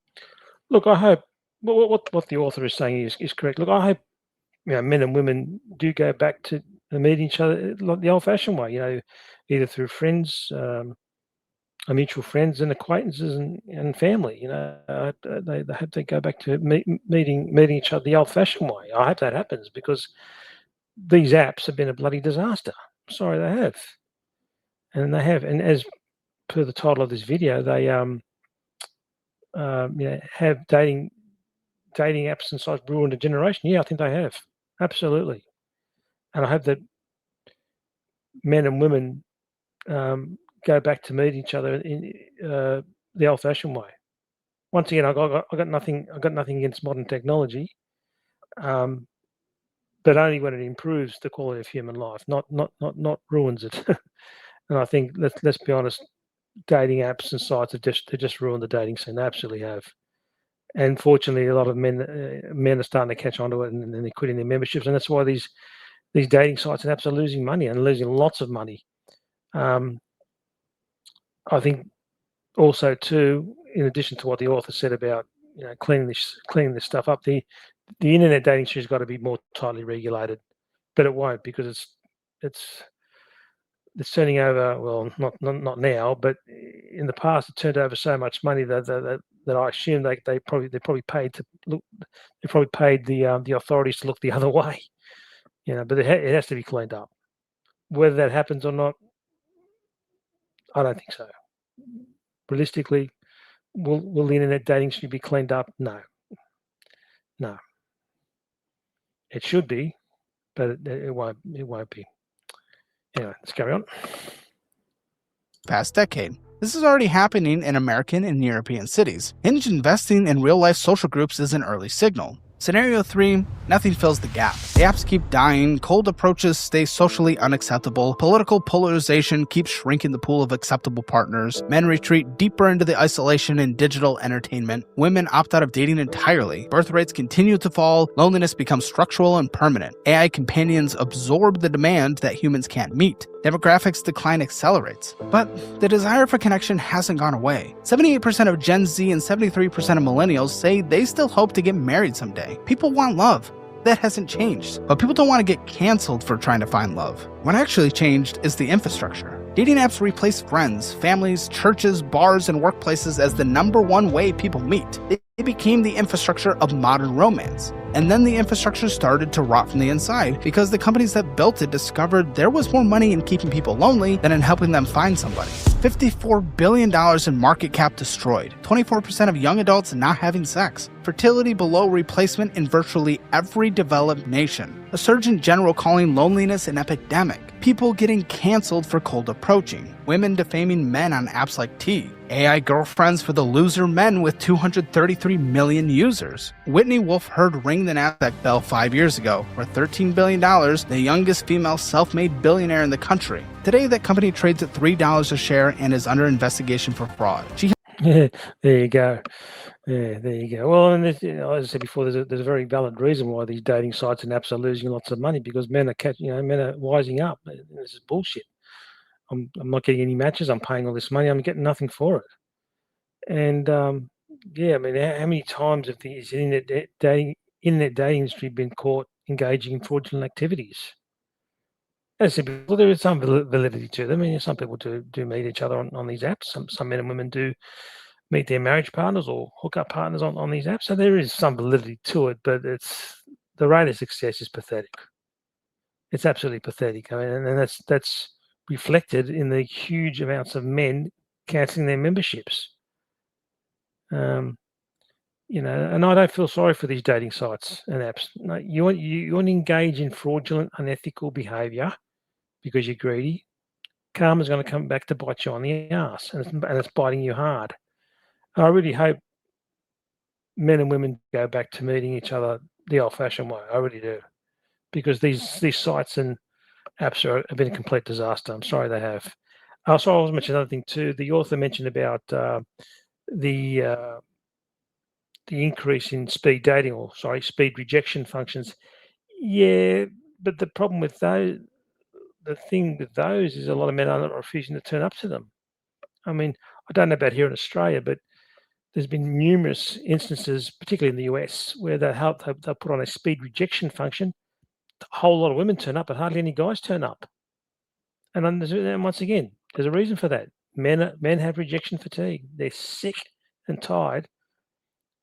Speaker 1: Look, I hope what the author is saying is correct. Look, I hope men and women do go back to meeting each other like the old-fashioned way. Either through friends, mutual friends and acquaintances and family. They hope they go back to meeting each other the old-fashioned way. I hope that happens because these apps have been a bloody disaster. I'm sorry, they have, and they have. And as per the title of this video, they have dating apps and sites ruined a generation. Yeah, I think they have, absolutely. And I hope that men and women go back to meet each other in the old-fashioned way. Once again, I got nothing against modern technology, but only when it improves the quality of human life, not ruins it. And I think let's be honest, dating apps and sites have just ruined the dating scene. They absolutely have. And fortunately, a lot of men are starting to catch on to it, and they're quitting their memberships, and that's why these dating sites and apps are losing money and losing lots of money. I think also too, in addition to what the author said about cleaning this stuff up, the internet dating industry has got to be more tightly regulated, but it won't because it's turning over. Well, not now, but in the past, it turned over so much money that I assume they probably paid to look. They probably paid the authorities to look the other way, But it has to be cleaned up. Whether that happens or not, I don't think so. Realistically, will the internet dating industry be cleaned up? No. It should be, but it won't be. Anyway, let's carry on.
Speaker 2: Past decade. This is already happening in American and European cities. Hinge investing in real-life social groups is an early signal. Scenario 3, nothing fills the gap. The apps keep dying, cold approaches stay socially unacceptable, political polarization keeps shrinking the pool of acceptable partners, men retreat deeper into the isolation in digital entertainment, women opt out of dating entirely, birth rates continue to fall, loneliness becomes structural and permanent, AI companions absorb the demand that humans can't meet, demographics decline accelerates. But the desire for connection hasn't gone away. 78% of Gen Z and 73% of millennials say they still hope to get married someday. People want love. That hasn't changed. But people don't want to get canceled for trying to find love. What actually changed is the infrastructure. Dating apps replaced friends, families, churches, bars, and workplaces as the #1 way people meet. It became the infrastructure of modern romance. And then the infrastructure started to rot from the inside because the companies that built it discovered there was more money in keeping people lonely than in helping them find somebody. $54 billion in market cap destroyed. 24% of young adults not having sex. Fertility below replacement in virtually every developed nation. A surgeon general calling loneliness an epidemic. People getting canceled for cold approaching. Women defaming men on apps like T. AI girlfriends for the loser men with 233 million users. Whitney Wolfe heard ring the Nasdaq bell 5 years ago, worth $13 billion, the youngest female self-made billionaire in the country. Today, that company trades at $3 a share and is under investigation for fraud.
Speaker 1: There you go. Yeah, there you go. Well, and as I said before, there's a very valid reason why these dating sites and apps are losing lots of money because men are wising up. This is bullshit. I'm not getting any matches. I'm paying all this money. I'm getting nothing for it. And yeah, I mean, how many times have the internet dating industry been caught engaging in fraudulent activities? As I said before, there is some validity to them. I mean, some people do meet each other on these apps. Some men and women do meet their marriage partners or hookup partners on these apps. So there is some validity to it, but the rate of success is pathetic. It's absolutely pathetic. I mean, and that's reflected in the huge amounts of men cancelling their memberships. And I don't feel sorry for these dating sites and apps. No, you want to engage in fraudulent, unethical behaviour because you're greedy. Karma's going to come back to bite you on the ass, and it's biting you hard. And I really hope men and women go back to meeting each other the old-fashioned way. I really do, because these sites and apps have been a complete disaster. I'm sorry they have. Also, I was mentioning another thing too. The author mentioned about the increase in speed dating, or speed rejection functions. Yeah, but the problem with those, the thing with those is a lot of men are refusing to turn up to them. I mean, I don't know about here in Australia, but there's been numerous instances, particularly in the US, where they'll put on a speed rejection function. A whole lot of women turn up, but hardly any guys turn up. And once again, there's a reason for that. Men have rejection fatigue. They're sick and tired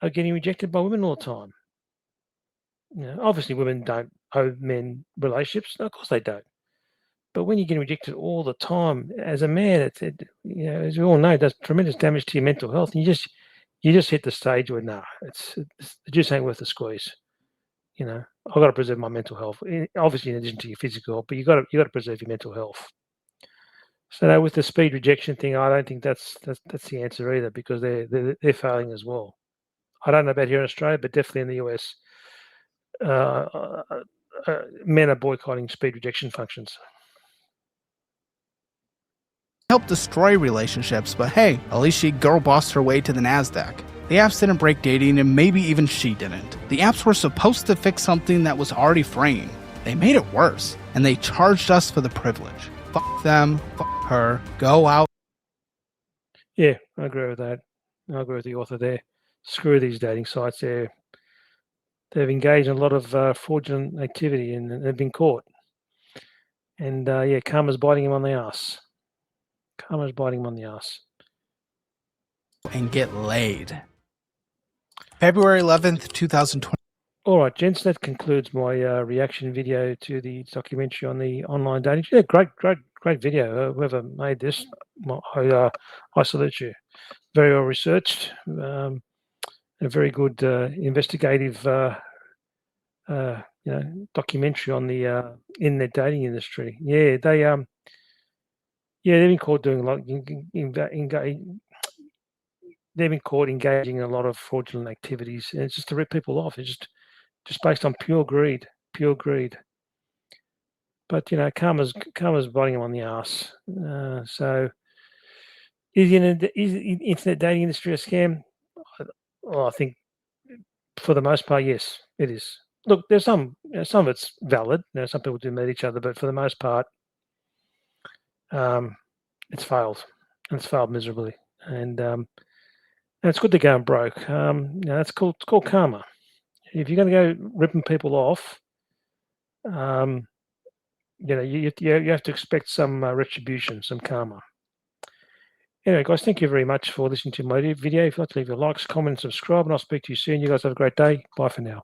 Speaker 1: of getting rejected by women all the time. Obviously, women don't owe men relationships. No, of course they don't. But when you're getting rejected all the time as a man, as we all know, it does tremendous damage to your mental health. And you just hit the stage where it's the juice ain't worth the squeeze. I've got to preserve my mental health. Obviously, in addition to your physical health, but you got to preserve your mental health. So with the speed rejection thing, I don't think that's the answer either, because they're failing as well. I don't know about here in Australia, but definitely in the US, men are boycotting speed rejection functions.
Speaker 2: Help destroy relationships, but hey, at least she girl bossed her way to the NASDAQ. The apps didn't break dating, and maybe even she didn't. The apps were supposed to fix something that was already fraying. They made it worse, and they charged us for the privilege. Fuck them, fuck her, go out.
Speaker 1: Yeah, I agree with that. I agree with the author there. Screw these dating sites. They've engaged in a lot of fraudulent activity, and they've been caught. And karma's biting him on the ass. Karma's biting him on the ass.
Speaker 2: And get laid. February 11th, 2020.
Speaker 1: All right, gents, that concludes my reaction video to the documentary on the online dating. Yeah, great video. Whoever made this, I salute you. Very well researched. A very good investigative, documentary on the internet dating industry. Yeah, they've been caught doing a lot. They've been caught engaging in a lot of fraudulent activities, and it's just to rip people off. It's just based on pure greed. But karma's biting them on the ass. So, is the internet dating industry a scam? Well, I think for the most part, yes, it is. Look, there's some of it's valid. Some people do meet each other, but for the most part, it's failed, and it's failed miserably. And it's good to go broke. It's called karma. If you're going to go ripping people off, you have to expect some retribution, some karma. Anyway, guys, thank you very much for listening to my video. If you'd like to leave your likes, comments, subscribe, and I'll speak to you soon. You guys have a great day. Bye for now.